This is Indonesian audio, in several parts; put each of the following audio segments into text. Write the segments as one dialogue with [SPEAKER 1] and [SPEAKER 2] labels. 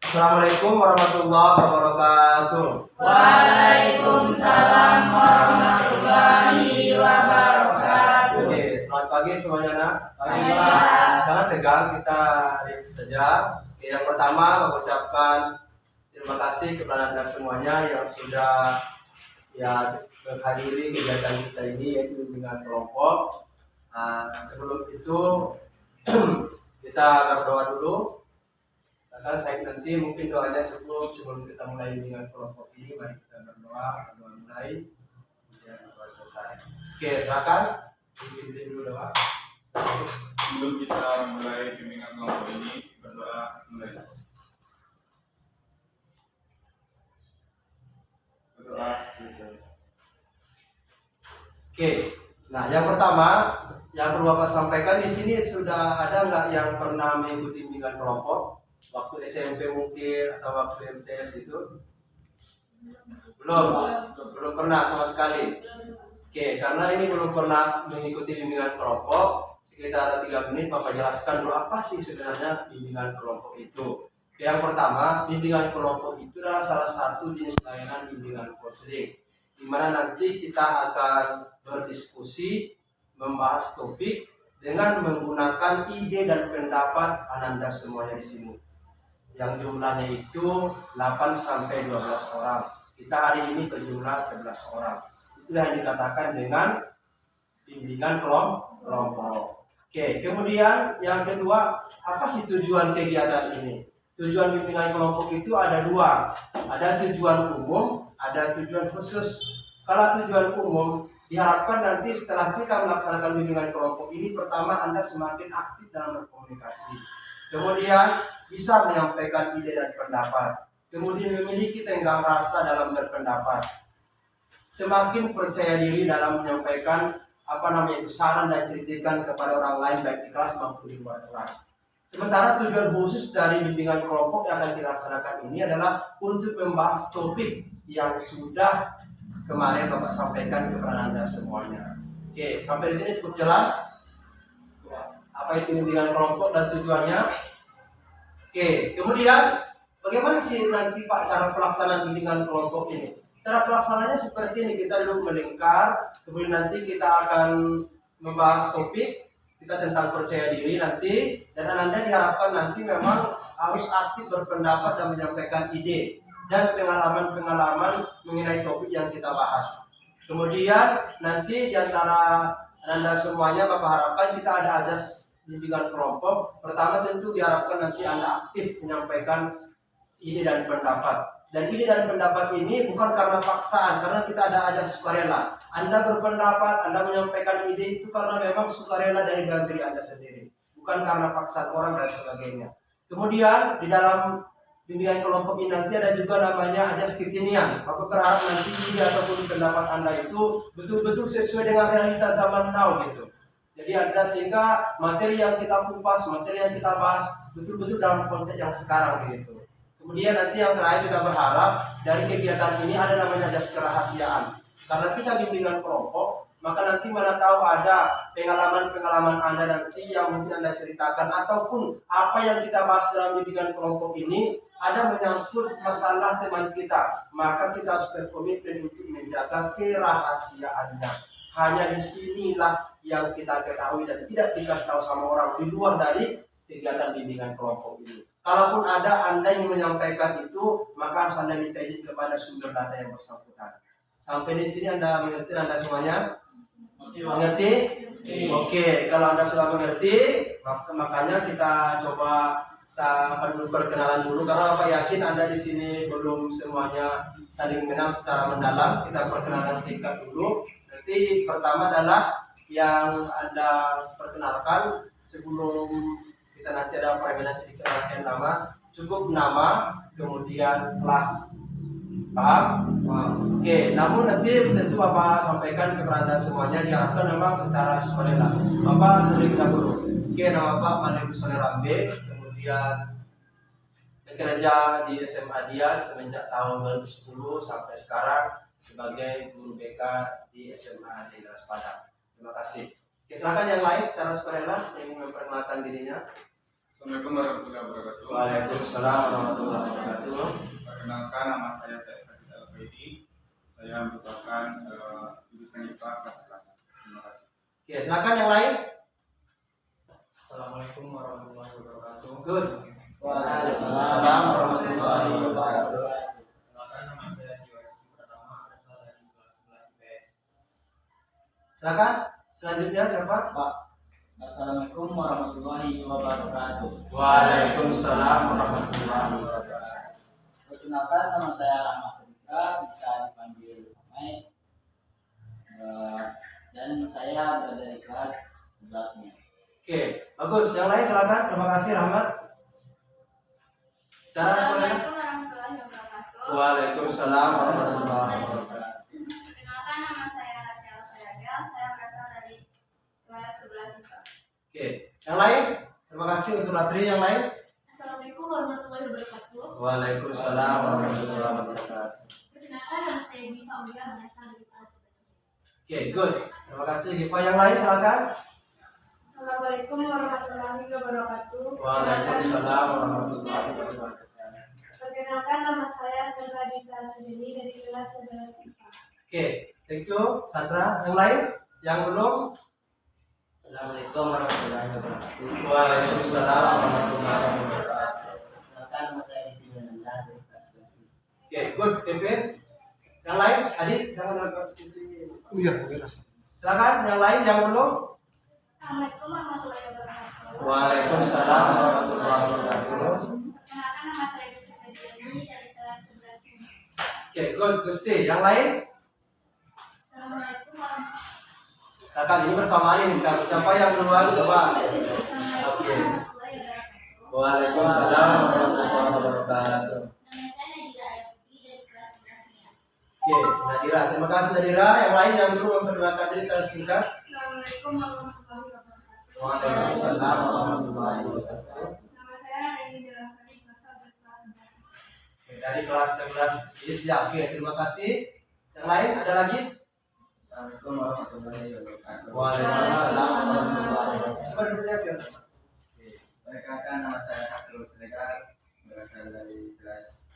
[SPEAKER 1] Assalamualaikum warahmatullahi wabarakatuh.
[SPEAKER 2] Waalaikumsalam warahmatullahi wabarakatuh.
[SPEAKER 1] Oke, selamat pagi semuanya nak.
[SPEAKER 2] Pagi.
[SPEAKER 1] Jangan tegang, kita hari saja. Oke, yang pertama mengucapkan terima kasih kepada anda semuanya yang sudah menghadiri kegiatan kita ini, yaitu bimbingan kelompok. Sebelum itu kita berdoa dulu. Karena saya nanti mungkin doanya cukup sebelum kita mulai bimbingan kelompok ini. Mari kita berdoa mulai kemudian doa selesai. Oke, silakan dipimpin dulu doa.
[SPEAKER 3] Sebelum kita mulai bimbingan kelompok ini, berdoa mulai. Berdoa selesai.
[SPEAKER 1] Oke, nah yang pertama yang perlu Bapak sampaikan di sini, sudah ada nggak yang pernah mengikuti bimbingan kelompok waktu SMP mungkin atau waktu MTS itu? Belum pernah sama sekali. Oke, karena ini belum pernah mengikuti bimbingan kelompok, sekitar 3 menit Bapak jelaskan dulu apa sih sebenarnya bimbingan kelompok itu. Yang pertama, bimbingan kelompok itu adalah salah satu jenis layanan bimbingan konseling, di mana nanti kita akan berdiskusi, membahas topik dengan menggunakan ide dan pendapat Ananda semuanya di sini. Yang jumlahnya itu 8 sampai 12 orang. Kita hari ini berjumlah 11 orang. Itu yang dikatakan dengan bimbingan kelompok. Oke, kemudian yang kedua, apa sih tujuan kegiatan ini? Tujuan bimbingan kelompok itu ada 2. Ada tujuan umum, ada tujuan khusus. Kalau tujuan umum, diharapkan nanti setelah kita melaksanakan bimbingan kelompok ini, pertama Anda semakin aktif dalam berkomunikasi. Kemudian bisa menyampaikan ide dan pendapat. Kemudian memiliki tenggang rasa dalam berpendapat. Semakin percaya diri dalam menyampaikan saran dan kritikan kepada orang lain, baik di kelas maupun di luar kelas. Sementara tujuan khusus dari bimbingan kelompok yang akan kita laksanakan ini adalah untuk membahas topik yang sudah kemarin Bapak sampaikan kepada Anda semuanya. Oke, sampai di sini cukup jelas apa itu bimbingan kelompok dan tujuannya. Oke, kemudian bagaimana sih nanti Pak cara pelaksanaan bimbingan kelompok ini? Cara pelaksananya seperti ini, kita duduk melingkar, kemudian nanti kita akan membahas topik kita tentang percaya diri nanti, dan Anda diharapkan nanti memang harus aktif berpendapat dan menyampaikan ide dan pengalaman-pengalaman mengenai topik yang kita bahas. Kemudian nanti di antara Anda semuanya Bapak harapkan kita ada azas bimbingan kelompok. Pertama tentu diharapkan nanti Anda aktif menyampaikan ide dan pendapat. Dan ide dan pendapat ini bukan karena paksaan, karena kita ada azas sukarela. Anda berpendapat, Anda menyampaikan ide itu karena memang sukarela dari dalam diri Anda sendiri, bukan karena paksaan orang dan sebagainya. Kemudian di dalam bimbingan kelompok ini nanti ada juga namanya azas kekinian. Bapak berharap nanti ide ataupun pendapat Anda itu betul-betul sesuai dengan realitas zaman now gitu. Jadi ada sehingga materi yang kita kupas, materi yang kita bahas betul-betul dalam konteks yang sekarang gitu. Kemudian nanti yang terakhir kita berharap dari kegiatan ini ada namanya azas kerahasiaan. Karena kita bimbingan kelompok, maka nanti mana tahu ada pengalaman-pengalaman Anda nanti yang mungkin Anda ceritakan, ataupun apa yang kita bahas dalam bimbingan kelompok ini ada menyangkut masalah teman kita, maka kita harus berkomitmen untuk menjaga kerahasiaannya. Hanya disinilah yang kita ketahui dan tidak dikasih tahu sama orang di luar dari kegiatan bimbingan kelompok ini. Kalaupun ada Anda yang menyampaikan itu, maka harus Anda minta izin kepada sumber data yang bersangkutan. Sampai di sini Anda mengerti, Anda semuanya? Mengerti? Oke, kalau Anda sudah mengerti, makanya kita coba dulu perkenalan dulu, karena Bapak yakin Anda di sini belum semuanya saling mengenal secara mendalam. Kita perkenalan singkat dulu. Nanti pertama adalah yang Anda perkenalkan sebelum kita nanti ada perkenalan sedikit rangkaian nama, cukup nama, kemudian kelas. Paham? Oke, namun nanti tentu Bapak sampaikan kepada Anda semuanya diharapkan memang secara sukarela. Bapak terlebih dahulu. Oke, nama Bapak Malik Sonerambe, kemudian bekerja di SMA Dian semenjak tahun 2010 sampai sekarang sebagai guru BK di SMA di Las Padang. Terima kasih. Oke, silakan yang lain secara sukarela yang memperkenalkan dirinya.
[SPEAKER 3] Assalamualaikum warahmatullahi wabarakatuh.
[SPEAKER 1] Waalaikumsalam warahmatullahi wabarakatuh.
[SPEAKER 3] Perkenalkan, nama saya Said Fadil Al-Faidi. Saya merupakan jurusan IPA kelas 11. Terima kasih.
[SPEAKER 1] Oke, silakan yang lain.
[SPEAKER 4] Assalamualaikum warahmatullahi wabarakatuh.
[SPEAKER 1] Good.
[SPEAKER 2] Waalaikumsalam warahmatullahi wabarakatuh.
[SPEAKER 4] Perkenalkan, nama saya Jiwarizky Pratama, berasal dari kelas 11 IPS.
[SPEAKER 1] Silakan. Selanjutnya siapa?
[SPEAKER 2] Pak. Assalamualaikum warahmatullahi wabarakatuh.
[SPEAKER 1] Waalaikumsalam warahmatullahi wabarakatuh.
[SPEAKER 2] Perkenalkan, nama saya Rahmat Sedika, bisa dipanggil Ramai. Dan saya berada di kelas 11-nya.
[SPEAKER 1] Oke, bagus. Yang lain silakan. Terima kasih Rahmat. Cara sekolahnya.
[SPEAKER 5] Assalamualaikum warahmatullahi wabarakatuh.
[SPEAKER 1] Waalaikumsalam warahmatullahi wabarakatuh.
[SPEAKER 5] Perkenalkan, nama saya Rachel Fayagel. Saya berasal dari kelas 11 IPA.
[SPEAKER 1] Oke, yang lain. Terima kasih untuk Ratri. Yang lain.
[SPEAKER 5] Assalamualaikum warahmatullahi wabarakatuh.
[SPEAKER 1] Waalaikumsalam warahmatullahi wabarakatuh.
[SPEAKER 5] Perkenalkan, nama saya Diva Ulia, berasal dari kelas 11 IPA.
[SPEAKER 1] Oke, good. Terima kasih Giva. Yang lain silakan.
[SPEAKER 5] Assalamualaikum warahmatullahi wabarakatuh.
[SPEAKER 1] Waalaikumsalam warahmatullahi wabarakatuh.
[SPEAKER 5] Perkenalkan, nama saya Sandra Dita Sudini dari kelas 11 IPA.
[SPEAKER 1] Oke, thank you Sandra. Yang lain? Yang belum?
[SPEAKER 2] Assalamualaikum warahmatullahi wabarakatuh.
[SPEAKER 1] Waalaikumsalam warahmatullahi wabarakatuh.
[SPEAKER 2] Perkenalkan, nama saya Didi Nanda dari kelas 11.
[SPEAKER 1] Oke, good, Kevin. Yang lain? Adit, jangan lupa seperti.
[SPEAKER 6] Iya, beres.
[SPEAKER 1] Silakan. Yang lain yang belum?
[SPEAKER 5] Assalamualaikum warahmatullahi wabarakatuh.
[SPEAKER 1] Waalaikumsalam warahmatullahi wabarakatuh.
[SPEAKER 5] Perkenalkan, nama saya Gusti Fadilani dari kelas 11 IPA.
[SPEAKER 1] Oke, good, Gusti. Yang lain?
[SPEAKER 5] Assalamualaikum warahmatullahi
[SPEAKER 1] Kakak ini bersamaan ini. Siapa yang duluan? Coba. Oke.
[SPEAKER 5] wabarakatuh.
[SPEAKER 1] Waalaikumsalam warahmatullahi wabarakatuh.
[SPEAKER 5] Nama saya Nadira Ayuki dari kelas 11-nya.
[SPEAKER 1] Oke, Nadira. Terima kasih Nadira. Yang lain yang belum memperkenalkan diri saya singkat.
[SPEAKER 5] Assalamualaikum warahmatullahi wabarakatuh.
[SPEAKER 1] Waalaikumsalam warahmatullahi wabarakatuh.
[SPEAKER 5] Nama saya Reni Delasari, berasal dari kelas 11.
[SPEAKER 1] Oke, dari kelas 11 ISYA. Oke, terima kasih. Yang lain ada lagi?
[SPEAKER 2] Assalamualaikum warahmatullahi wabarakatuh.
[SPEAKER 1] Waalaikumsalam warahmatullahi wabarakatuh. Coba dulu lihat ya.
[SPEAKER 2] Perkenalkan, nama saya Hasrul Sedekar, berasal dari kelas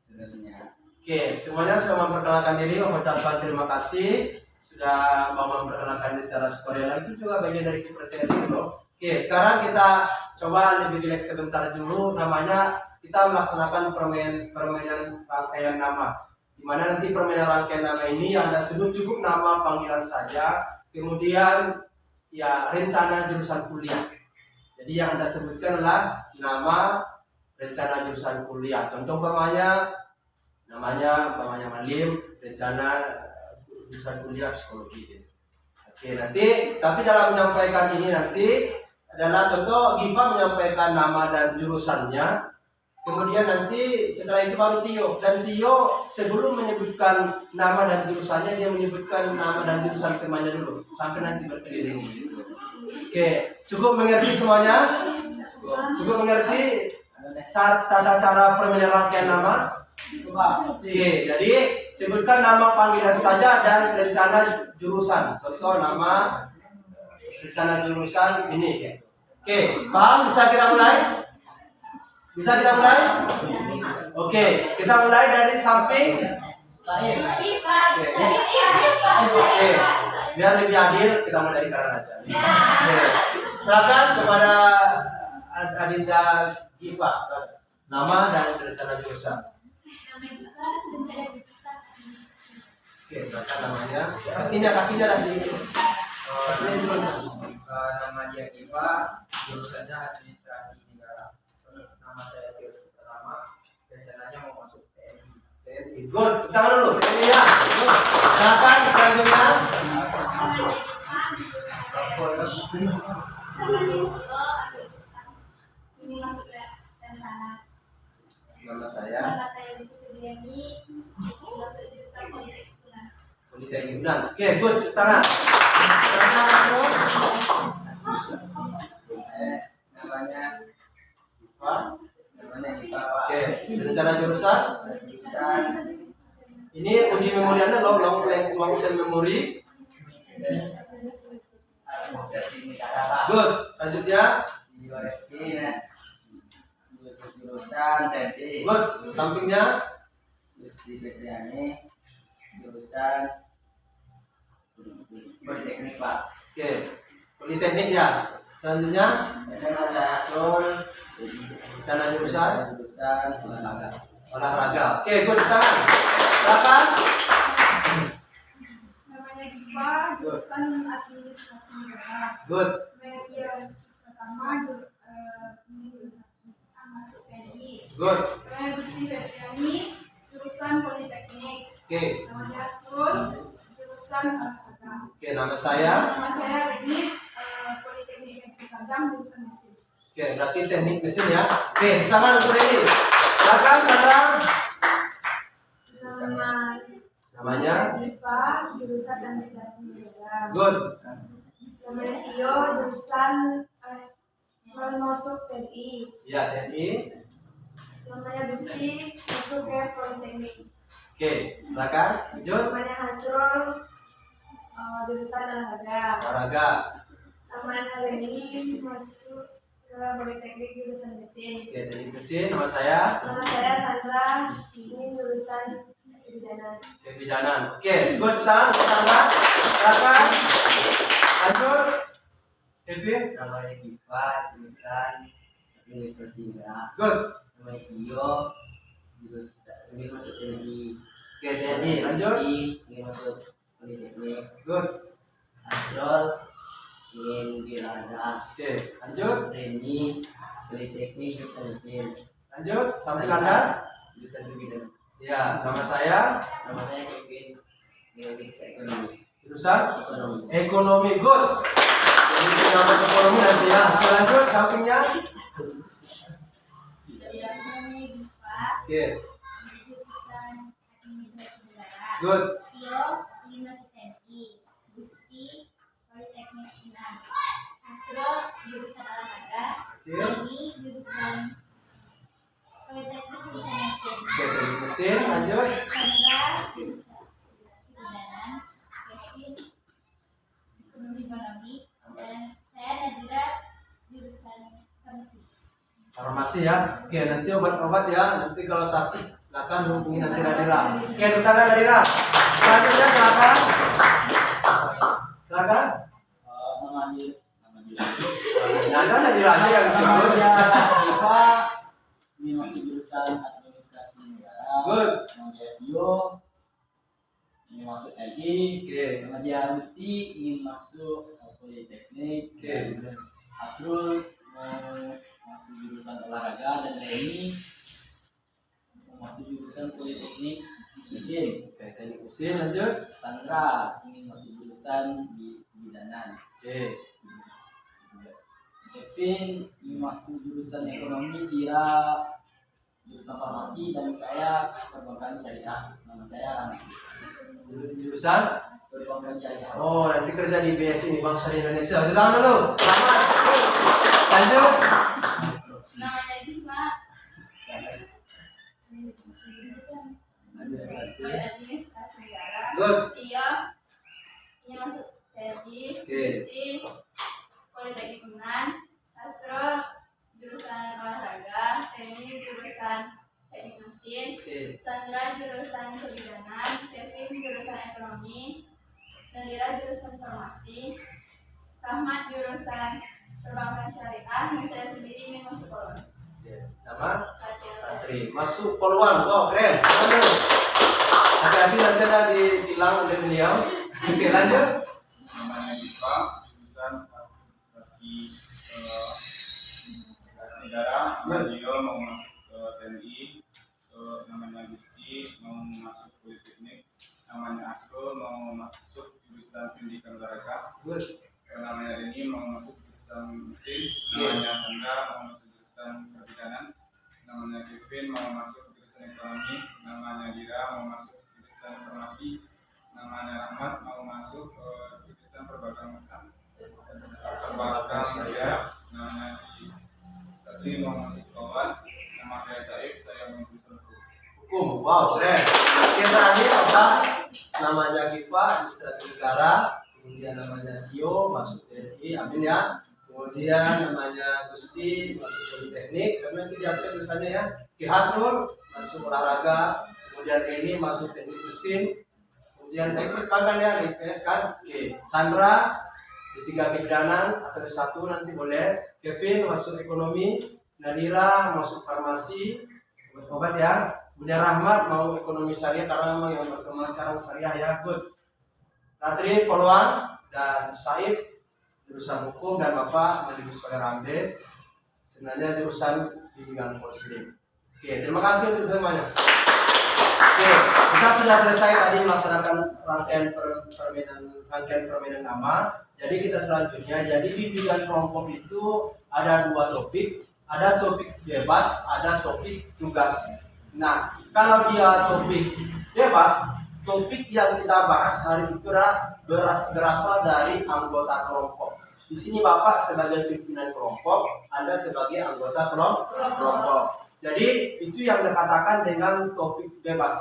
[SPEAKER 2] 11-nya.
[SPEAKER 1] Oke, semuanya sudah memperkenalkan diri, mengucapkan terima kasih sudah mau memperkenalkan diri secara sukarela. Itu juga bagian dari kepercayaan diri loh. Oke, sekarang kita coba lebih rileks sebentar dulu. Namanya kita melaksanakan permainan rangkaian nama. Dimana nanti permainan rangkaian nama ini yang Anda sebut cukup nama panggilan saja, kemudian ya rencana jurusan kuliah. Jadi yang Anda sebutkan adalah nama rencana jurusan kuliah. Contoh namanya Malim, rencana jurusan kuliah psikologi. Oke, nanti tapi dalam menyampaikan ini nanti adalah contoh Giva menyampaikan nama dan jurusannya. Kemudian nanti setelah itu baru Tio, dan Tio sebelum menyebutkan nama dan jurusannya dia menyebutkan nama dan jurusan temannya dulu sampai nanti berkeliling. Oke, cukup mengerti semuanya? Cukup mengerti tata cara permainan rangkaian nama? Oke, jadi sebutkan nama panggilan saja dan rencana jurusan. Contoh nama rencana jurusan ini. Oke, paham? Bisa kita mulai? Bisa kita mulai? Oke, kita mulai dari samping. Oke, biar lebih adil kita mulai dari kanan aja. Oke, silakan kepada Adinda Giva. Nama dan rencana jurusan. Oke, baca namanya. Kakinya lagi. Ini dulu.
[SPEAKER 4] Nama dia Diva, jurusannya administrasi negara. Nama saya Tio Pratama, rencananya mau masuk TNI.
[SPEAKER 1] Good, tangan dulu. Iya. Silakan selanjutnya.
[SPEAKER 5] Ini masuk rencana.
[SPEAKER 1] Nama saya
[SPEAKER 5] Nama saya Rizky Febriani, masuk jurusan Politeknik Unan.
[SPEAKER 1] Politeknik Unan. Oke, good. Tangan.
[SPEAKER 2] Namanya
[SPEAKER 1] Giva.
[SPEAKER 2] Diva.
[SPEAKER 1] Oke, rencana jurusan.
[SPEAKER 2] Jurusan
[SPEAKER 1] Ini uji memori Anda long ujian memori.
[SPEAKER 2] administrasi negara, Pak.
[SPEAKER 1] Good. Selanjutnya
[SPEAKER 2] Jiwarizky jurusan TNI.
[SPEAKER 1] Good. Sampingnya.
[SPEAKER 2] Gusti Fitriani, jurusan Politeknik Pak.
[SPEAKER 1] Oke. Politeknik ya. Selanjutnya.
[SPEAKER 2] Dan saya Asul,
[SPEAKER 1] Rencana jurusan
[SPEAKER 2] olahraga.
[SPEAKER 1] Oke, good. Tangan. Silakan.
[SPEAKER 5] Namanya Diva, jurusan administrasi negara.
[SPEAKER 1] Good.
[SPEAKER 5] Media pertama masuk TNI.
[SPEAKER 1] Good.
[SPEAKER 5] Namanya Gusti Fitriani, jurusan Politeknik.
[SPEAKER 1] Oke.
[SPEAKER 5] Namanya Asul, jurusan olahraga.
[SPEAKER 1] Oke, nama saya.
[SPEAKER 5] Nama saya Reni, Politeknik Negeri Kandang, jurusan mesin.
[SPEAKER 1] Oke, berarti teknik mesin ya. Oke, tangan untuk ini. Silakan Sandra. Namanya.
[SPEAKER 5] Diva, jurusan administrasi negara.
[SPEAKER 1] Good.
[SPEAKER 5] Namanya Tio, jurusan mau masuk TNI.
[SPEAKER 1] Ya, TNI.
[SPEAKER 5] Namanya Gusti, masuk ke Politeknik.
[SPEAKER 1] Oke, silakan. Lanjut.
[SPEAKER 5] Namanya Hasrul, jurusan olahraga.
[SPEAKER 1] Olahraga.
[SPEAKER 5] Namanya Reni, masuk ke Politeknik jurusan mesin.
[SPEAKER 1] Oke, teknik mesin. Nama saya.
[SPEAKER 5] Nama saya Sandra, ini jurusan kebidanan.
[SPEAKER 1] Kebidanan. Oke, good. Tangan untuk Sandra. Silakan. Lanjut. Kevin.
[SPEAKER 2] Namanya Diva, jurusan administrasi negara.
[SPEAKER 1] Good.
[SPEAKER 2] Namanya Tio, jurusan ini masuk TNI.
[SPEAKER 1] Oke, TNI. Lanjut.
[SPEAKER 2] Ini masuk Politeknik.
[SPEAKER 1] Good.
[SPEAKER 2] Asul, ingin di olahraga.
[SPEAKER 1] Oke, lanjut.
[SPEAKER 2] Reni, Politeknik jurusan mesin.
[SPEAKER 1] Lanjut. Samping Anda.
[SPEAKER 2] Jurusan kebidanan.
[SPEAKER 1] Ya, nama saya.
[SPEAKER 2] Nama saya Kevin, Nilai Ekonomi.
[SPEAKER 1] Jurusan
[SPEAKER 2] Ekonomi.
[SPEAKER 1] ekonomi. Good. Jadi nama ekonomi nanti ya. Oke, lanjut. Sampingnya.
[SPEAKER 5] Namanya Diva,
[SPEAKER 1] Oke,
[SPEAKER 5] jurusan administrasi negara.
[SPEAKER 1] good.
[SPEAKER 5] Tio, ini masuk TNI. Gusti, Politeknik Indah. Hasrul, jurusan olahraga.
[SPEAKER 1] Oke.
[SPEAKER 5] Reni, jurusan Politeknik jurusan mesin.
[SPEAKER 1] Oke, teknik mesin. Lanjut.
[SPEAKER 5] Sandra, jurusan kebidanan. Kevin, ekonomi. Dan saya Nadira, jurusan farmasi.
[SPEAKER 1] Farmasi ya. Oke, nanti obat-obat ya. Nanti kalau sakit silakan hubungi nanti Nadira. Oke, tepuk tangan Nadira. Selanjutnya silakan. Silakan. Nada Nadira aja yang disebut.
[SPEAKER 2] Diva, ini masuk jurusan administrasi negara.
[SPEAKER 1] Good.
[SPEAKER 2] Namanya Tio, ini masuk TNI.
[SPEAKER 1] Oke.
[SPEAKER 2] Namanya Gusti, ingin masuk Politeknik.
[SPEAKER 1] Oke.
[SPEAKER 2] Asrul masuk jurusan olahraga, dan Reni masuk jurusan Politeknik mesin.
[SPEAKER 1] Oke, teknik mesin. Lanjut.
[SPEAKER 2] Sandra ingin masuk jurusan di kebidanan.
[SPEAKER 1] Oke.
[SPEAKER 2] Kevin ingin masuk jurusan ekonomi, dia jurusan farmasi, dan saya perbankan syariah. Nama saya Rama.
[SPEAKER 1] Jurusan.
[SPEAKER 2] Perbankan syariah.
[SPEAKER 1] Oh, nanti kerja di BSI ini Bank Syariah Indonesia. Tepuk tangan dulu. Selamat. Lanjut.
[SPEAKER 5] Namanya Diva,
[SPEAKER 1] Administrasi.
[SPEAKER 5] administrasi negara.
[SPEAKER 1] Good.
[SPEAKER 5] Tio, ini masuk TNI.
[SPEAKER 1] Oke.
[SPEAKER 5] Gusti, Politeknik Unan. Hasrul, jurusan olahraga. Reni, jurusan teknik mesin.
[SPEAKER 1] Oke.
[SPEAKER 5] Sandra, jurusan kebidanan. Kevin, jurusan ekonomi. Nadira, jurusan farmasi. Rahmat, jurusan perbankan syariah. Dan saya sendiri ini masuk kolon.
[SPEAKER 1] Oke. Nama? Patri. Masuk poluan. Oh, keren. Lanjut. Hati-hati nanti ada ditilang oleh beliau. Oke, lanjut.
[SPEAKER 3] Namanya Diva, jurusan administrasi negara. Namanya Dio mau masuk ke TNI. Namanya Gusti mau masuk Politeknik. Namanya Asrul mau masuk jurusan pendidikan olahraga.
[SPEAKER 1] Good.
[SPEAKER 3] Namanya Reni mau masuk jurusan mesin. Namanya Sandra mau masuk jurusan kebidanan. Namanya Kevin mau masuk jurusan ekonomi. Namanya Dira mau masuk jurusan farmasi. Namanya Rahmat mau masuk jurusan perbankan saya. Namanya si Tadi mau masuk kawan. Nama saya Said. Saya mau jurusan
[SPEAKER 1] Hukum. Wow, keren. Oke, terakhir apa? Namanya Giva, administrasi negara. Kemudian namanya Tio, masuk TNI. Amin ya. Kemudian Kemudian namanya Gusti masuk politeknik, karena itu biasa tulisannya ya. Ki Hasrul masuk olahraga, kemudian ini masuk teknik mesin, kemudian teknik makan ya di PS kan. Oke, Sandra di 3 kebidanan atau S1 nanti boleh. Kevin masuk ekonomi, Nadira masuk farmasi obat ya. Kemudian Rahmat mau ekonomi syariah karena memang yang berkembang sekarang syariah ya, good. Ratri Poluan dan Said jurusan hukum, dan Bapak Mendikbud Rambe sebenarnya jurusan bimbingan muslim. Oke, terima kasih untuk semuanya. Oke, kita sudah selesai tadi melaksanakan rangkaian permainan nama. Jadi kita selanjutnya, jadi bimbingan kelompok itu ada 2 topik, ada topik bebas, ada topik tugas. Nah, kalau dia topik bebas, topik yang kita bahas hari itu adalah berasal dari anggota kelompok. Di sini Bapak sebagai pimpinan kelompok, Anda sebagai anggota kelompok. Jadi itu yang dikatakan dengan topik bebas.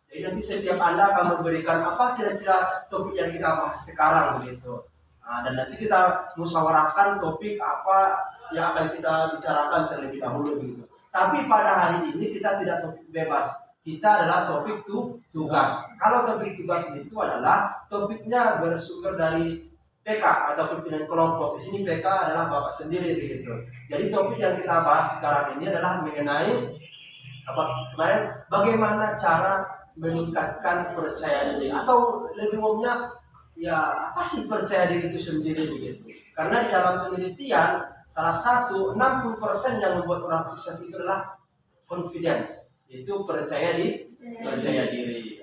[SPEAKER 1] Jadi nanti setiap Anda akan memberikan apa kira-kira topik yang kita bahas sekarang begitu. Nah, dan nanti kita musyawarahkan topik apa yang akan kita bicarakan terlebih dahulu begitu. Tapi pada hari ini kita tidak topik bebas. Kita adalah topik tugas. Kalau topik tugas itu adalah topiknya bersumber dari PK atau pimpinan kelompok. Di sini PK adalah Bapak sendiri begitu. Jadi topik yang kita bahas sekarang ini adalah mengenai bagaimana cara meningkatkan percaya diri, atau lebih umumnya ya apa sih percaya diri itu sendiri begitu. Karena di dalam penelitian salah satu 60% yang membuat orang sukses itu adalah confidence, itu percaya diri.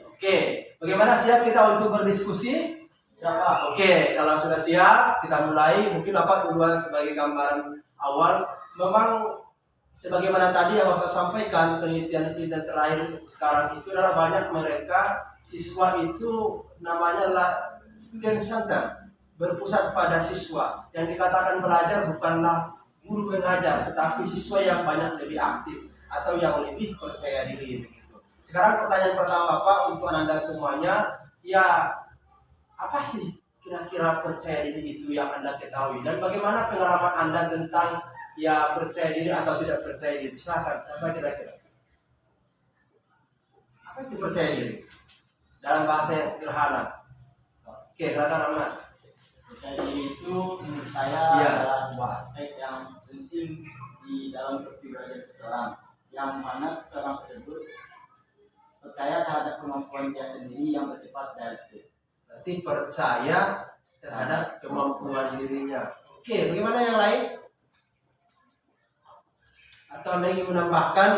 [SPEAKER 1] Oke, bagaimana siap kita untuk berdiskusi?
[SPEAKER 2] Siapa?
[SPEAKER 1] Oke, kalau sudah siap, kita mulai. Mungkin Bapak duluan sebagai gambaran awal. Memang sebagaimana tadi yang Bapak sampaikan, penelitian terakhir sekarang itu adalah banyak mereka siswa itu namanya adalah student center, berpusat pada siswa. Yang dikatakan belajar bukanlah guru mengajar, tetapi siswa yang banyak lebih aktif atau yang lebih percaya diri begitu. Sekarang pertanyaan pertama Bapak untuk Anda semuanya, ya apa sih kira-kira percaya diri itu yang Anda ketahui, dan bagaimana pengalaman Anda tentang ya percaya diri atau tidak percaya diri? Silahkan, siapa kira-kira? Apa itu percaya diri? Dalam bahasa yang sederhana. Oke, silakan Ahmad.
[SPEAKER 2] Percaya diri itu menurut saya adalah sebuah aspek yang penting di dalam kepribadian seseorang, yang mana seseorang tersebut percaya terhadap kemampuan dia sendiri yang bersifat realistis.
[SPEAKER 1] Berarti percaya terhadap kemampuan dirinya. Oke, bagaimana yang lain? Atau Anda ingin menambahkan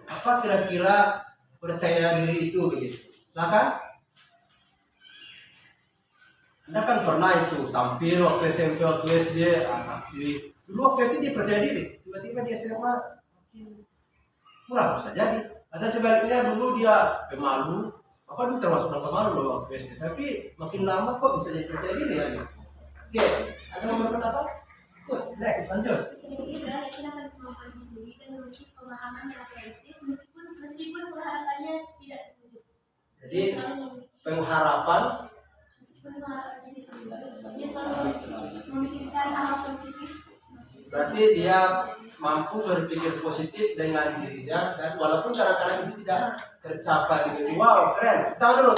[SPEAKER 1] apa kira-kira percaya diri itu begitu? Silakan. Anda kan pernah itu tampil waktu SMP, waktu SD, dulu waktu SD dia percaya diri, tiba-tiba dia SMA kurang bisa jadi. Atau sebaliknya dulu dia pemalu, apa itu termasuk orang pemalu loh waktu SD, tapi makin lama kok bisa jadi percaya diri ya? Oke, ada nomor apa? Next, lanjut.
[SPEAKER 5] Percaya diri adalah yakin akan kemampuan diri sendiri dan memiliki pemahaman yang realistis meskipun pengharapannya tidak terwujud.
[SPEAKER 1] Jadi pengharapan,
[SPEAKER 5] dia selalu memikirkan hal positif.
[SPEAKER 1] berarti dia mampu berpikir positif dengan dirinya, dan walaupun kadang-kadang itu tidak tercapai gitu. Wow, keren. Tahu dulu.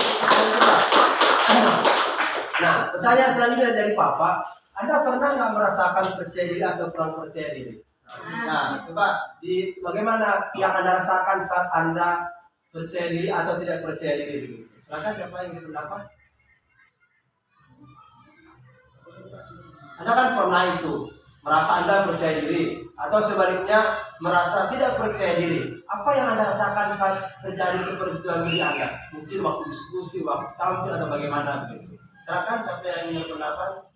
[SPEAKER 1] Nah, pertanyaan selanjutnya dari Papa. Anda pernah nggak merasakan percaya diri atau kurang percaya diri? Nah, coba bagaimana yang Anda rasakan saat Anda percaya diri atau tidak percaya diri? Silakan, siapa yang berpendapat? Anda kan pernah itu merasa Anda percaya diri, atau sebaliknya merasa tidak percaya diri. Apa yang Anda rasakan saat terjadi seperti itu dalam diri Anda? Mungkin waktu diskusi, waktu tampil, atau bagaimana begitu. Silakan, siapa yang ingin berpendapat?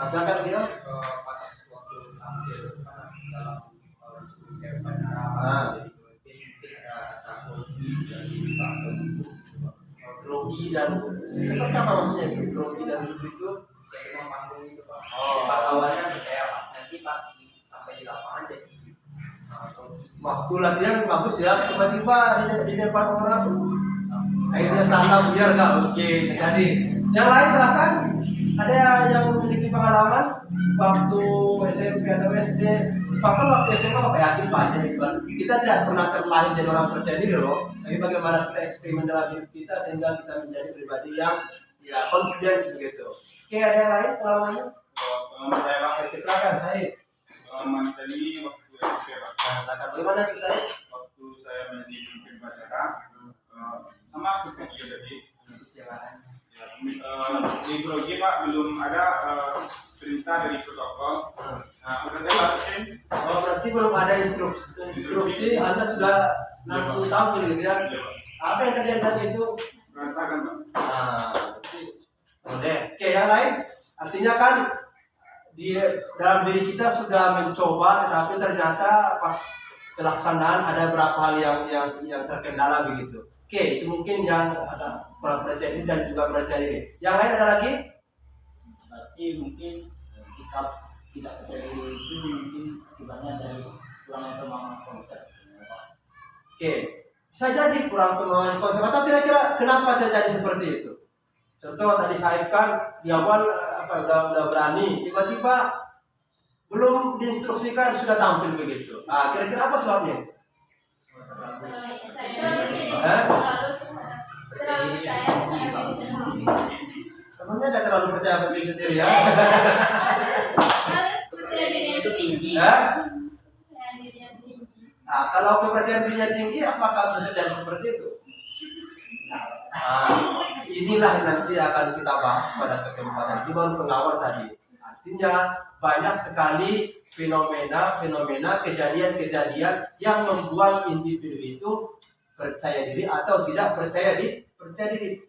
[SPEAKER 1] Silakan dia.
[SPEAKER 4] Pas waktu tampil dalam penaraman, jadi ada rasa
[SPEAKER 1] grogi dan seperti apa maksudnya itu? Grogi dan itu
[SPEAKER 4] kayak mau panggung itu Pak.
[SPEAKER 1] Oh.
[SPEAKER 4] Pas awalnya percaya Pak, nanti pas sampai di lapangan jadi
[SPEAKER 1] waktu latihan bagus ya, tiba-tiba di depan orang akhirnya salah biar nggak oke jadi. Yang lain silakan. Ada yang memiliki pengalaman? waktu SMP atau SD, bahkan waktu SMA apa yakin banyak gitu kan. Kita tidak pernah terlahir jadi orang percaya diri loh. Tapi bagaimana kita eksperimen dalam hidup kita sehingga kita menjadi pribadi yang ya confidence begitu. Oke, ada yang lain pengalamannya?
[SPEAKER 3] Pengalaman saya Pak,
[SPEAKER 1] Oke, silakan saya.
[SPEAKER 3] pengalaman saya ini waktu SMP Pak.
[SPEAKER 1] Silakan. Bagaimana tuh saya?
[SPEAKER 3] Waktu saya menjadi pemimpin upacara, sama seperti dia tadi. Di grogi Pak belum ada perintah dari protokol. Nah, udah saya lakuin.
[SPEAKER 1] Oh, berarti belum ada instruksi, Anda sudah langsung tahu gitu ya.
[SPEAKER 3] Iya, Pak.
[SPEAKER 1] Apa yang terjadi saat itu?
[SPEAKER 3] Berantakan Pak.
[SPEAKER 1] Nah, udah. Oke, yang lain artinya kan di dalam diri kita sudah mencoba, tetapi ternyata pas pelaksanaan ada beberapa hal yang terkendala begitu. Oke, itu mungkin yang ada kurang percaya diri dan juga percaya diri. Yang lain ada lagi?
[SPEAKER 2] Berarti mungkin sikap tidak percaya diri itu mungkin akibatnya dari kurangnya pemahaman konsep.
[SPEAKER 1] Oke, bisa jadi kurang pemahaman konsep. Atau kira-kira kenapa terjadi seperti itu? Contoh tadi Said kan di awal udah berani, tiba-tiba belum diinstruksikan sudah tampil begitu. Kira-kira apa sebabnya? Temannya tidak terlalu percaya pada diri sendiri ya.
[SPEAKER 5] Percaya diri itu tinggi.
[SPEAKER 1] Hah?
[SPEAKER 5] Percaya diri yang tinggi.
[SPEAKER 1] Nah, kalau kepercayaan dirinya tinggi, apakah terjadi seperti itu? Inilah yang nanti akan kita bahas pada kesempatan ini baru pengawal tadi. Artinya banyak sekali fenomena, kejadian-kejadian yang membuat individu itu percaya diri atau tidak percaya diri.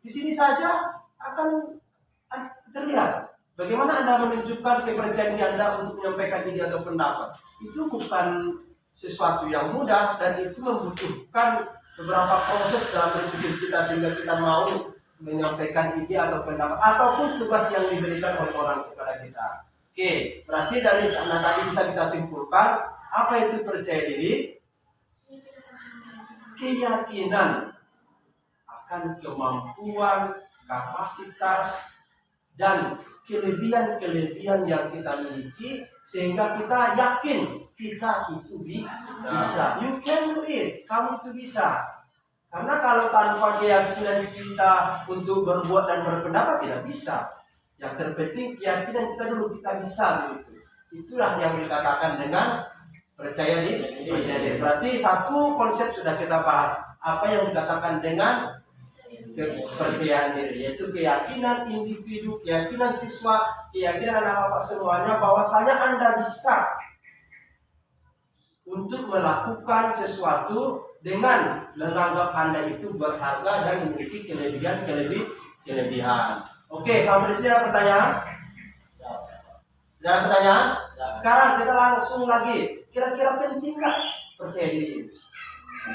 [SPEAKER 1] Di sini saja akan terlihat bagaimana Anda menunjukkan kepercayaan diri Anda untuk menyampaikan ide atau pendapat. Itu bukan sesuatu yang mudah dan itu membutuhkan beberapa proses dalam berpikir kita sehingga kita mau menyampaikan ide atau pendapat ataupun tugas yang diberikan oleh orang kepada kita. Oke, berarti dari sana tadi bisa kita simpulkan apa itu percaya diri? Keyakinan akan kemampuan, kapasitas, dan kelebihan yang kita miliki sehingga kita yakin kita itu bisa. You can do it. Kamu itu bisa. Karena kalau tanpa keyakinan kita untuk berbuat dan berpendapat tidak bisa. Yang terpenting keyakinan kita dulu kita bisa begitu. Itulah yang dikatakan dengan percaya diri. Berarti satu konsep sudah kita bahas. Apa yang dikatakan dengan kepercayaan diri, yaitu keyakinan individu, keyakinan siswa, keyakinan anak-anak semuanya bahwasanya Anda bisa untuk melakukan sesuatu dengan menganggap Anda itu berharga dan memiliki kelebihan. Oke, sampai di sini ada pertanyaan? Ada pertanyaan? Sekarang kita langsung lagi. Kira-kira penting nggak percaya diri?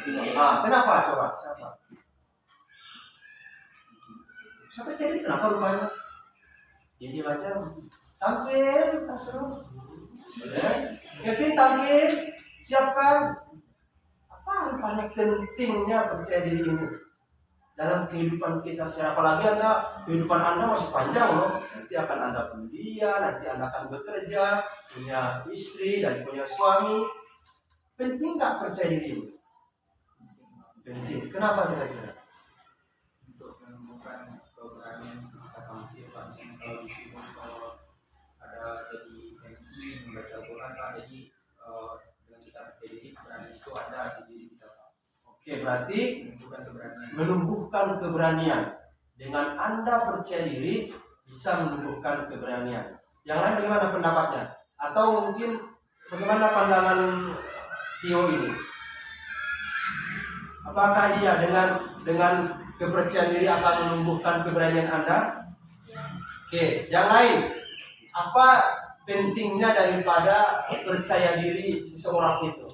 [SPEAKER 1] Kenapa? Coba siapa? Saya percaya diri kenapa rupanya? Jadi aja tampil, seru. Kevin tampil, siapkan. Apa rupanya pentingnya percaya diri ini dalam kehidupan kita? Apalagi kehidupan Anda masih panjang loh. Nanti akan Anda kuliah, nanti Anda akan bekerja, punya istri dan punya suami. Penting nggak percaya diri ini? Penting. Kenapa kira-kira?
[SPEAKER 4] Untuk menemukan keberanian kita tampil Pak. Misalnya kalau ada jadi MC membaca Quran Pak, jadi dengan kita percaya diri keberanian itu ada di diri kita Pak.
[SPEAKER 1] Oke, berarti
[SPEAKER 4] Menumbuhkan keberanian.
[SPEAKER 1] menumbuhkan keberanian. Dengan Anda percaya diri bisa menumbuhkan keberanian. Yang lain bagaimana pendapatnya? Atau mungkin bagaimana pandangan Tio ini? Apakah iya dengan kepercayaan diri akan menumbuhkan keberanian Anda? Oke, yang lain, apa pentingnya daripada percaya diri seseorang itu?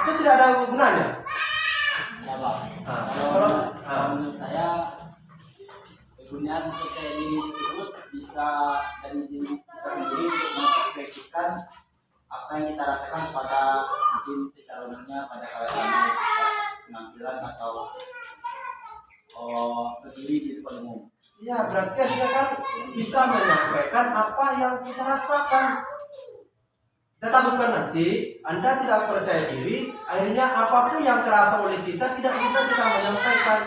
[SPEAKER 1] Atau tidak ada gunanya?
[SPEAKER 2] Ya Pak. Kalau menurut saya kegunaan percaya diri tersebut bisa dari diri kita sendiri untuk mengekspresikan apa yang kita rasakan pada mungkin secara umumnya pada penampilan atau berdiri di depan umum.
[SPEAKER 1] Ya, berarti dia kan bisa menyampaikan apa yang kita rasakan. Kita takutkan nanti Anda tidak percaya diri, akhirnya apapun yang terasa oleh kita tidak bisa kita menyampaikan.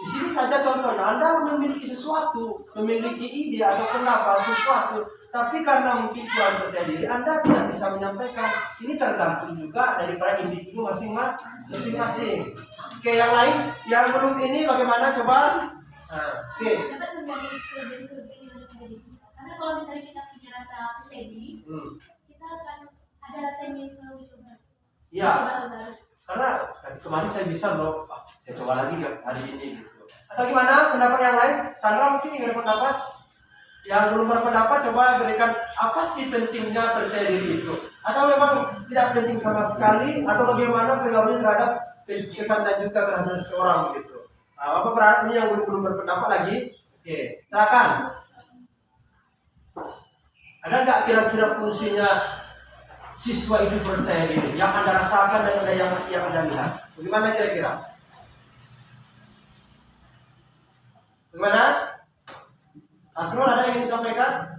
[SPEAKER 1] Di sini saja contohnya, Anda memiliki sesuatu, memiliki ide atau pendapat sesuatu, tapi karena mungkin kurang percaya diri, Anda tidak bisa menyampaikan. Ini tergantung juga daripada individu masing-masing. Oke, yang lain, yang belum ini bagaimana coba? Nah, oke.
[SPEAKER 5] Dapat menjadi kelebihan dari kita. Karena kalau misalnya kita punya rasa percaya diri, kita akan ada rasa yang selalu coba.
[SPEAKER 1] Iya.
[SPEAKER 5] Baru-baru.
[SPEAKER 1] Karena kemarin saya bisa loh, saya coba lagi hari ini gitu. Atau gimana pendapat yang lain? Sandra mungkin ingin berpendapat? Yang belum berpendapat coba berikan apa sih pentingnya percaya diri itu? Atau memang tidak penting sama sekali? Atau bagaimana pengaruhnya terhadap kesuksesan dan juga berhasil seseorang begitu? Nah, Bapak berarti yang belum berpendapat lagi? Oke, silakan. Ada nggak kira-kira fungsinya siswa itu percaya diri? Yang Anda rasakan dan ada yang Anda lihat. Bagaimana kira-kira? Bagaimana? Asrul ada yang ingin disampaikan?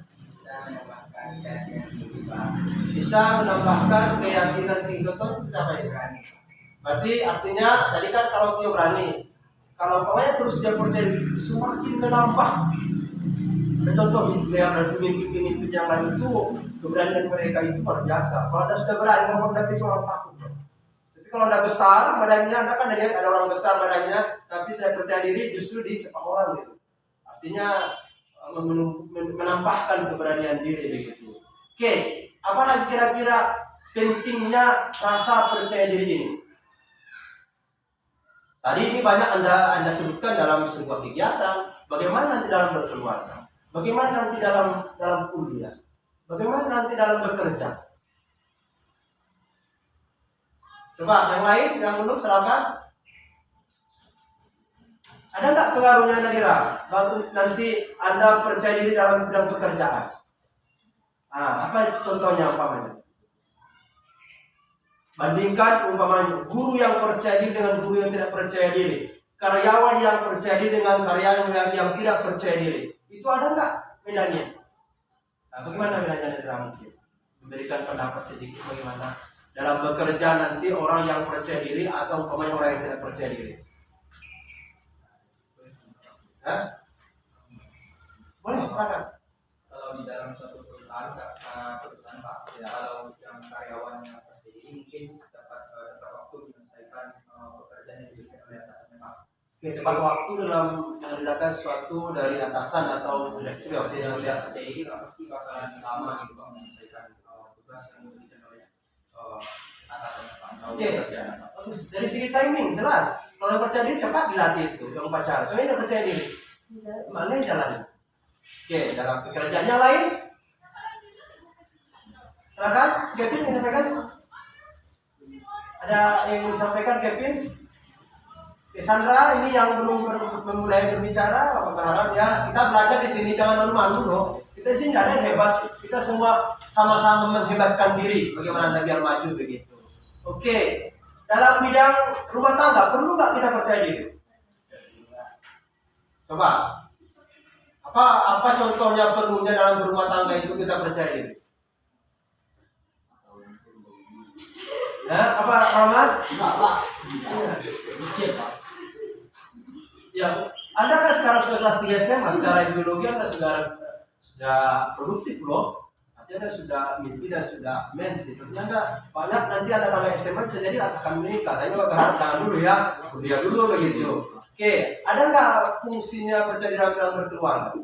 [SPEAKER 1] Bisa menambahkan keyakinan tinggi. Contoh seperti apa ya? Berarti artinya tadi kan kalau dia berani, kalau pokoknya terus dia percaya diri, semakin menambah. Ada contoh Hitler dan pemimpin-pemimpin yang lain itu keberanian mereka itu luar biasa. Kalau Anda sudah berani, ngomong nanti cuma orang takut. Tapi kalau Anda besar badannya, Anda kan lihat ada orang besar badannya, tapi tidak percaya diri justru disepak orang gitu. Artinya menambahkan keberanian diri begitu. Oke, apa lagi kira-kira pentingnya rasa percaya diri ini? Tadi ini banyak Anda sebutkan dalam sebuah kegiatan. Bagaimana nanti dalam berkeluarga? Bagaimana nanti dalam kuliah? Bagaimana nanti dalam bekerja? Coba yang lain yang belum silakan. Ada nggak pengaruhnya Nadira? Nanti Anda percaya diri dalam bidang pekerjaan. Apa contohnya umpamanya? Bandingkan umpamanya guru yang percaya diri dengan guru yang tidak percaya diri, karyawan yang percaya diri dengan karyawan yang tidak percaya diri. Itu ada nggak bedanya? Bagaimana bedanya Nadira mungkin? Memberikan pendapat sedikit bagaimana dalam bekerja nanti orang yang percaya diri atau umpamanya orang yang tidak percaya diri. Boleh, silakan.
[SPEAKER 4] Kalau di dalam suatu perusahaan Pak, ya, kalau yang karyawan yang percaya diri mungkin dapat waktu menyelesaikan pekerjaan yang diberikan oleh atasannya Pak.
[SPEAKER 1] Oke, tepat waktu dalam mengerjakan sesuatu dari atasan atau direktur. Oke, yang lihat.
[SPEAKER 4] Percaya diri pasti bakalan lama gitu Pak menyelesaikan tugas yang diberikan oleh atasannya Pak.
[SPEAKER 1] Oke, bagus. Dari segi timing jelas. Kalau yang percaya diri cepat dilatih itu, yang pacaran. Soalnya tidak percaya diri, mana yang jalan? Oke, dalam pekerjaan yang lain, silakan. Kevin ingin sampaikan? Ada yang ingin disampaikan Kevin? Sandra, ini yang belum memulai berbicara, Bapak berharap ya kita belajar di sini jangan malu-malu loh. Kita di sini tidak ada yang hebat, kita semua sama-sama menghebatkan diri. Bagaimana Anda biar maju begitu? Oke. Dalam bidang rumah tangga perlu nggak kita percaya diri? Coba, apa contohnya perlunya dalam berumah tangga itu kita percaya diri? Apa Rahmat? Ya, Anda kan sekarang sudah kelas 3 SMA, secara ideologi Anda sudah produktif loh. Artinya sudah mimpi dan sudah mens gitu. Anda banyak nanti Anda tambah SMA bisa jadi akan menikah. Saya juga berharap jangan dulu ya, kuliah dulu begitu. Oke, ada nggak fungsinya percaya diri dalam berkeluarga?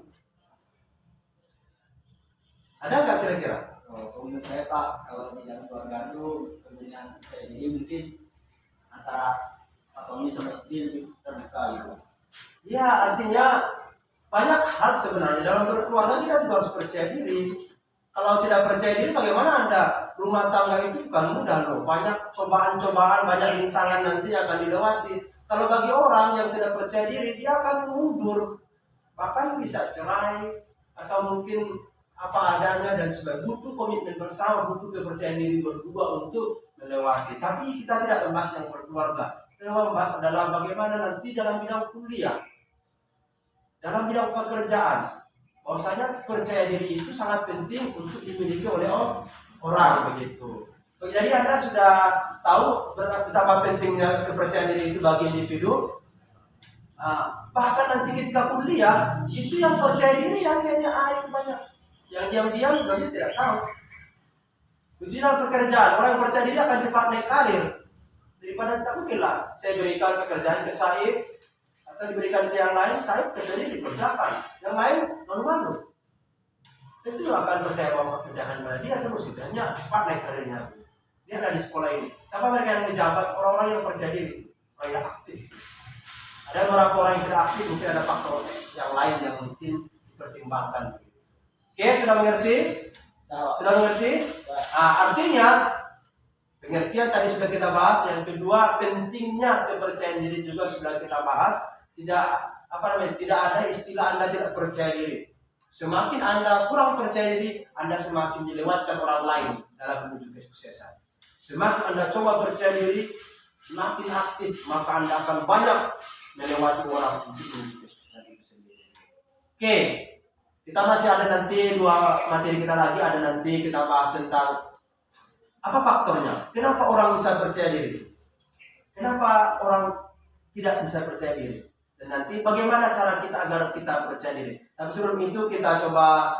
[SPEAKER 1] Ada nggak kira-kira?
[SPEAKER 2] Menurut saya Pak, kalau di dalam keluarga itu kemudian percaya diri mungkin antara Pak suami sama istri lebih terbuka gitu.
[SPEAKER 1] Ya, artinya banyak hal sebenarnya dalam berkeluarga kita juga harus percaya diri. Kalau tidak percaya diri, bagaimana Anda? Rumah tangga itu bukan mudah loh. Banyak cobaan-cobaan, banyak rintangan nanti akan dilewati. Kalau bagi orang yang tidak percaya diri, dia akan mundur, bahkan bisa cerai atau mungkin apa adanya dan sebagainya. Butuh komitmen bersama, butuh kepercayaan diri berdua untuk melewati. Tapi kita tidak membahas yang berkeluarga. kita membahas adalah bagaimana nanti dalam bidang kuliah, dalam bidang pekerjaan, bahwasanya percaya diri itu sangat penting untuk dimiliki oleh orang begitu. Jadi Anda sudah tahu betapa pentingnya kepercayaan diri itu bagi individu. Bahkan nanti ketika kuliah itu yang percaya diri yang banyak, yang diam-diam pasti tidak tahu. Begitu dalam pekerjaan, orang yang percaya diri akan cepat naik karir daripada tak mungkin lah saya berikan pekerjaan ke Saib atau diberikan ke yang lain, Saib kerjanya dikerjakan, yang lain malu-malu. Itu akan percaya bahwa pekerjaan pada dia sesudahnya cepat naik karirnya. Dia ada di sekolah ini. Siapa mereka yang menjabat? Orang-orang yang percaya diri, orang yang aktif. Ada beberapa orang yang tidak aktif, mungkin ada faktor X yang lain yang mungkin dipertimbangkan. Oke, sudah mengerti? Sudah mengerti? Artinya pengertian tadi sudah kita bahas. Yang kedua, pentingnya kepercayaan diri juga sudah kita bahas. Tidak ada istilah Anda tidak percaya diri. Semakin Anda kurang percaya diri, Anda semakin dilewatkan orang lain dalam menuju kesuksesan. Semakin Anda coba percaya diri, semakin aktif, maka Anda akan banyak melewati orang untuk menuju kesuksesan itu sendiri. Oke, kita masih ada nanti 2 materi kita lagi, ada nanti kita bahas tentang apa faktornya. Kenapa orang bisa percaya diri? Kenapa orang tidak bisa percaya diri? Dan nanti bagaimana cara kita agar kita percaya diri. Tapi sebelum itu kita coba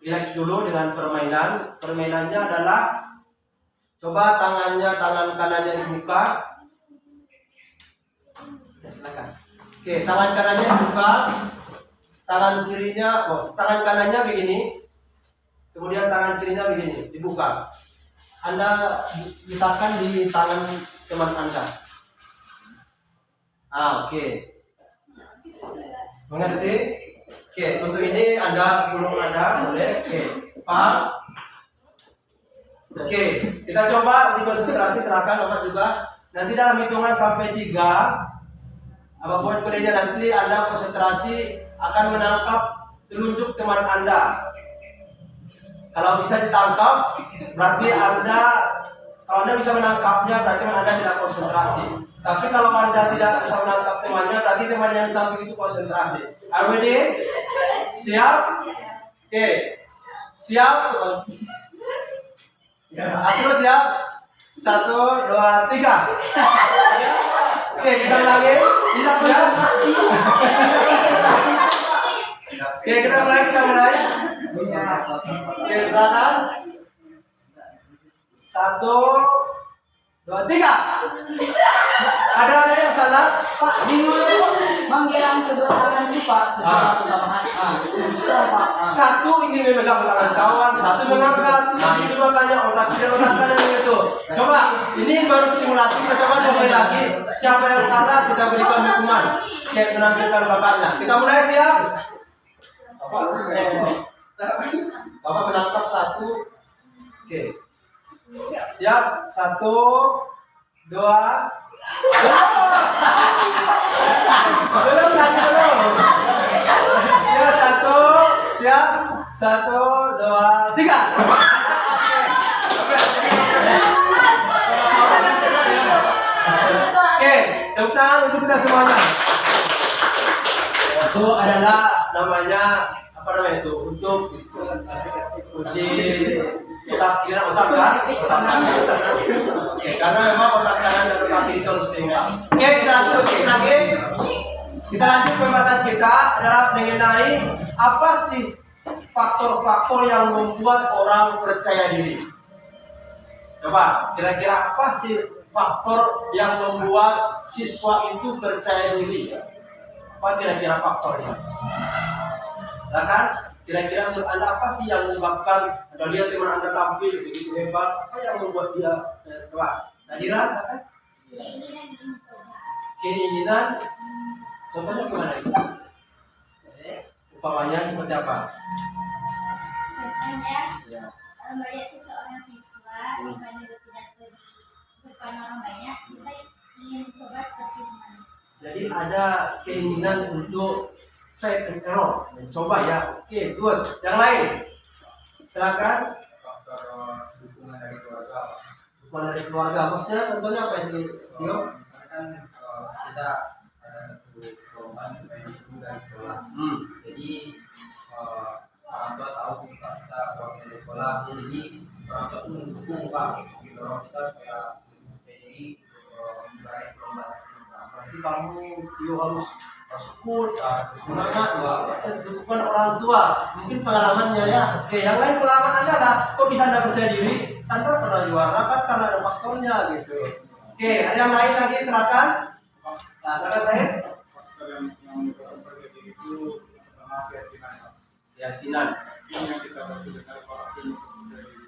[SPEAKER 1] relax dulu dengan permainan. Permainannya adalah coba tangan kanannya dibuka. Ya, silakan. Oke, tangan kanannya dibuka. Tangan kanannya begini. Kemudian tangan kirinya begini, dibuka. Anda letakkan di tangan teman Anda. Oke. Mengerti? Oke, untuk ini Anda belum ada, boleh? Oke, paham? Oke, kita coba dikonsentrasi, silakan Bapak juga. Nanti dalam hitungan sampai 3, apa buat kodenya nanti Anda konsentrasi akan menangkap telunjuk teman Anda. Kalau bisa ditangkap, berarti kalau Anda bisa menangkapnya, berarti Anda tidak konsentrasi. Tapi kalau Anda tidak bisa menangkap temannya, berarti teman yang samping itu konsentrasi. Are we ready? Siap? Oke. Siap? Asal siap? 1, 2, 3. Oke, kita lagi. Siap? Oke, kita mulai. Oke, silakan. 1, 2, 3. Ada yang salah?
[SPEAKER 2] Pak, manggilan kedua tangan itu Pak secara bersamaan. Bisa Pak.
[SPEAKER 1] Satu ingin memegang tangan kawan, satu mengangkat. Itu makanya otak kiri otak kanan itu. Coba, ini baru simulasi. Kita coba mulai lagi. Siapa yang salah kita berikan hukuman. Cek menampilkan bapaknya. Kita mulai, siap? Bapak menangkap 1. Oke. Siap? 1, 2. Belum. Ya, 1. Siap? 1, 2, 3. Oke, tepuk tangan untuk kita semuanya. Itu adalah namanya untuk uji otak kiri otak kanan. Oke, karena memang otak kanan dan otak kiri itu harus seimbang. Oke, kita lanjut lagi. Kita lanjut pembahasan kita adalah mengenai apa sih faktor-faktor yang membuat orang percaya diri. Coba, kira-kira apa sih faktor yang membuat siswa itu percaya diri? Apa kira-kira faktornya? Silakan, kira-kira menurut Anda apa sih yang menyebabkan Anda lihat teman Anda tampil begitu hebat? Apa yang membuat dia coba? Nadira, silakan. Keinginan. Contohnya gimana itu? Upamanya seperti apa?
[SPEAKER 6] Contohnya,
[SPEAKER 1] Ya.
[SPEAKER 6] melihat seseorang siswa di mana berpidato di depan orang banyak, kita ingin mencoba seperti mana.
[SPEAKER 1] Jadi ada keinginan untuk try and error, mencoba ya. Oke, good. Yang lain, silakan.
[SPEAKER 4] Faktor dukungan dari keluarga.
[SPEAKER 1] Dukungan dari keluarga, maksudnya contohnya apa ini? Dio?
[SPEAKER 4] Misalnya kan kita ada satu perlombaan PNI dari sekolah. Jadi orang tua tahu kita wakil dari sekolah, jadi orang tua pun mendukung Pak, mendorong kita supaya PNI meraih perlombaan.
[SPEAKER 1] Berarti kamu harus school, semangat dukungan orang tua. Mungkin pengalamannya ya. Oke, yang lain pengalaman Anda lah. Kok bisa Anda percaya diri? Sandra pernah juara kan karena ada faktornya gitu. Oke, ada yang lain lagi silakan. Nah, silakan saya.
[SPEAKER 3] Faktor yang menyebabkan percaya diri itu pertama keyakinan.
[SPEAKER 1] Keyakinan.
[SPEAKER 3] Yakin yang kita buat itu benar, kalau aku percaya diri.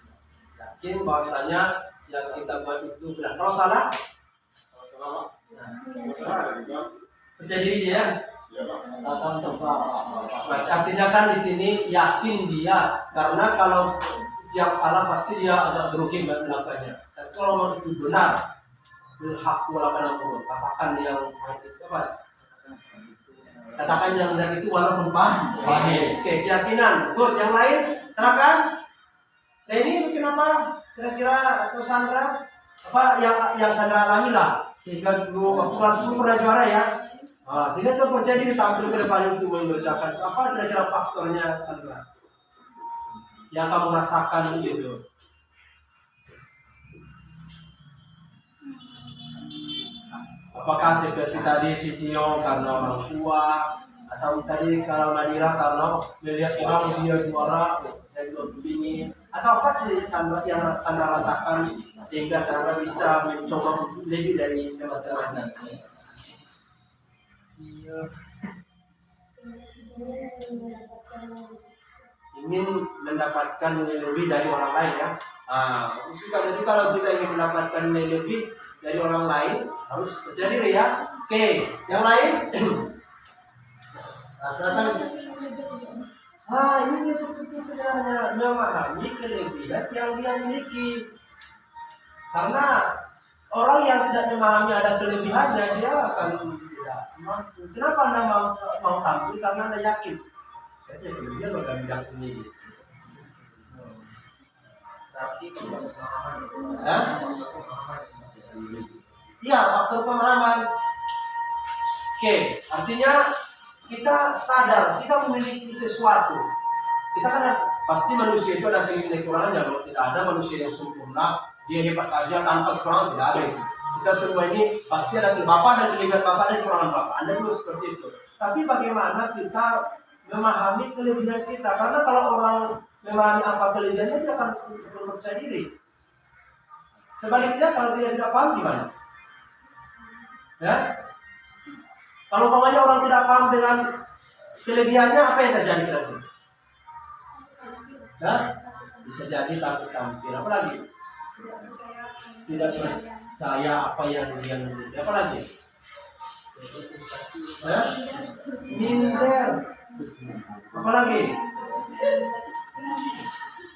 [SPEAKER 1] Yakin bahwasanya yang kita buat itu benar. Kalau salah,
[SPEAKER 3] Kalau salah, kalau salah ada juga.
[SPEAKER 1] percaya diri dia.
[SPEAKER 3] Ya Pak.
[SPEAKER 2] Asalkan coba.
[SPEAKER 1] Berarti artinya kan di sini yakin dia, karena kalau yang salah pasti dia agak grogi belakangnya. Tapi kalau mau itu benar, berhak walaupun katakan yang apa? Katakan yang benar itu walaupun pahit. Oke, keyakinan. Good. Yang lain, silakan. Nah ini mungkin apa? Kira-kira atau Sandra apa yang Sandra alami lah, sehingga dulu waktu kelas 10 pernah juara ya. Sehingga terpercaya diri tampil ke depan untuk mengerjakan. Apa kira-kira faktornya Sandra yang kamu rasakan gitu? Apakah seperti tadi Sitio karena orang tua, atau tadi kalau Nadira karena melihat orang dia juara, saya juga ingin, atau apa sih Sandra yang Sandra rasakan sehingga Sandra bisa mencoba lebih dari teman-teman? Ingin mendapatkan nilai lebih dari orang lain ya. Jadi kalau kita ingin mendapatkan nilai lebih dari orang lain harus percaya diri ya. Oke, yang lain? Rasakan. Ini betul-betul sebenarnya memahami kelebihan yang dia miliki. Karena orang yang tidak memahami ada kelebihannya dia akan tidak mampu. Kenapa Anda mau tampil? Karena Anda yakin saya jadi kelebihan loh dalam bidang ini.
[SPEAKER 4] Tapi kalau pemahaman,
[SPEAKER 1] Iya, faktor pemahaman. Oke, artinya kita sadar kita memiliki sesuatu. Kita kan pasti manusia itu ada kekurangannya loh. Tidak ada manusia yang sempurna, dia hebat aja tanpa kekurangan, tidak ada itu. Kita semua ini pasti ada bapak dan kelebihan bapak dan kekurangan bapak. Anda juga seperti itu. Tapi bagaimana kita memahami kelebihan kita? Karena kalau orang memahami apa kelebihannya, dia akan percaya diri. Sebaliknya kalau dia tidak paham gimana? Ya? Kalau umpamanya orang tidak paham dengan kelebihannya, apa yang terjadi kira-kira? Ya? Bisa jadi takut tampil. Apa lagi? Tidak percaya apa yang dia miliki. Apa lagi? Ya? Minder. Apa lagi?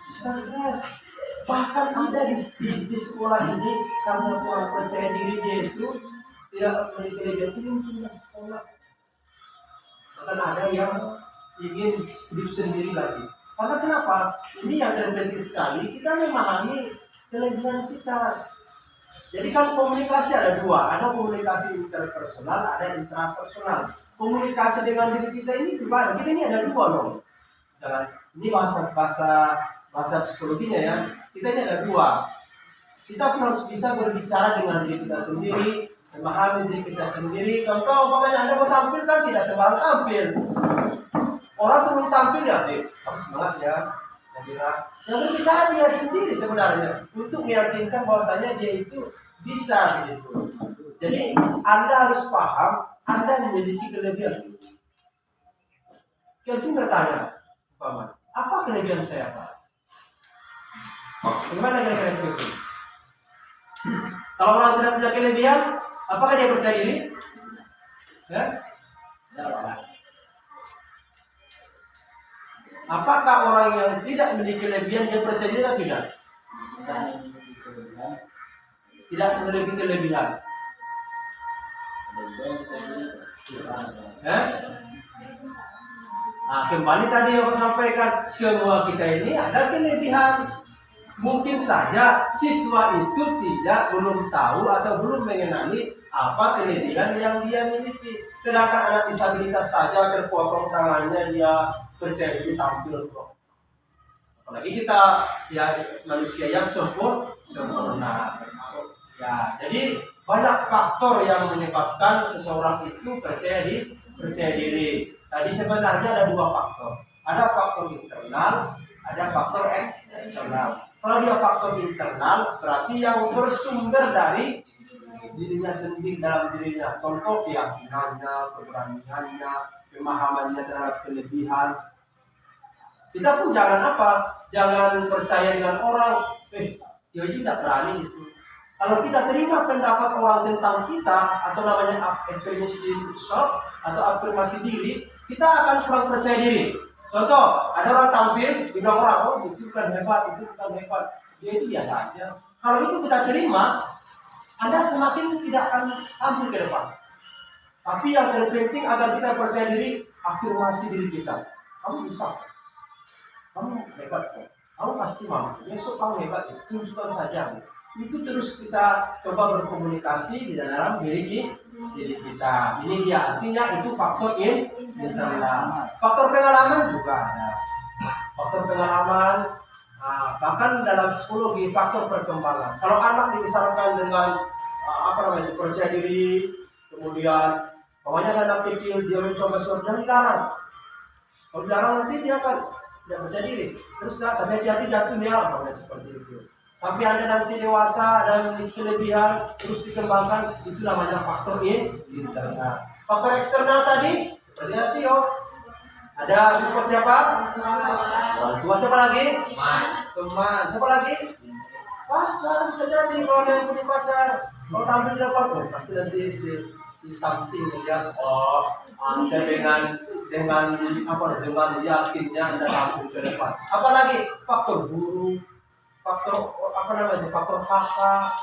[SPEAKER 1] Stres. Bahkan ada di sekolah ini karena kurang percaya diri dia itu tidak memiliki kelebihan ini pindah sekolah. Bahkan ada yang ingin hidup sendiri lagi. Karena kenapa? Ini yang terpenting sekali, kita memahami kelebihan kita. Jadi kan komunikasi ada dua, ada komunikasi interpersonal, ada intrapersonal. Komunikasi dengan diri kita ini gimana? Kita ini ada dua loh. Jangan, ini bahasa psikologinya ya. Kita ini ada dua. Kita pun harus bisa berbicara dengan diri kita sendiri, memahami diri kita sendiri. Contoh, umpamanya Anda mau tampil kan tidak sembarang tampil. Orang sebelum tampil ya, harus semangat ya. Yang berbicara dia sendiri sebenarnya untuk meyakinkan bahwasanya dia itu bisa gitu. Jadi Anda harus paham Anda memiliki kelebihan. Kelvin bertanya, apa kelebihan saya Pak? Bagaimana kira-kira Kelvin? Kalau orang tidak punya kelebihan, apakah dia percaya diri? Ya? Apakah orang yang tidak memiliki kelebihan dia percaya diri atau tidak? Tidak memiliki kelebihan. Nah, kembali tadi yang saya sampaikan, semua kita ini ada kelebihan. Mungkin saja siswa itu belum tahu atau belum mengenali apa kelebihan yang dia miliki. Sedangkan anak disabilitas saja terpotong tangannya dia percaya diri tampil kok. Apalagi kita ya manusia yang sempurna. Ya, jadi banyak faktor yang menyebabkan seseorang itu percaya diri. Tadi sebenarnya ada dua faktor. Ada faktor internal, ada faktor eksternal. Kalau dia faktor internal, berarti yang bersumber dari dirinya sendiri dalam dirinya. Contoh keyakinannya, keberaniannya, pemahamannya terhadap kelebihan. Kita pun jangan percaya dengan orang. Dia aja tidak berani itu. Kalau kita terima pendapat orang tentang kita atau namanya affirmation self atau afirmasi diri, kita akan kurang percaya diri. Contoh, ada orang tampil, bilang orang, oh itu bukan hebat, dia itu biasa aja. Kalau itu kita terima, Anda semakin tidak akan tampil ke depan. Tapi yang terpenting agar kita percaya diri, afirmasi diri kita. Kamu bisa, kamu hebat kok, kamu pasti mampu. Besok kamu hebat, tunjukkan saja. Itu terus kita coba berkomunikasi di dalam diri kita. Ini dia, artinya itu faktor internal. Faktor pengalaman juga ada. Faktor pengalaman, bahkan dalam psikologi faktor perkembangan. Kalau anak dibesarkan dengan percaya diri, kemudian pokoknya anak kecil dia mencoba sesuatu yang dilarang. Kalau dilarang nanti dia akan tidak percaya diri. Terus tapi jatuh dia seperti itu. Sampai Anda nanti dewasa dan memiliki kelebihan terus dikembangkan, itu namanya faktor internal. Faktor eksternal tadi seperti Tio, ada support siapa? Orang tua. Siapa lagi? Teman. Siapa lagi? Pacar. Bisa jadi kalau yang punya pacar, kalau tampil di depan, pasti nanti si something ya. Anda dengan yakinnya Anda tampil ke depan. Apalagi faktor guru, faktor kakak.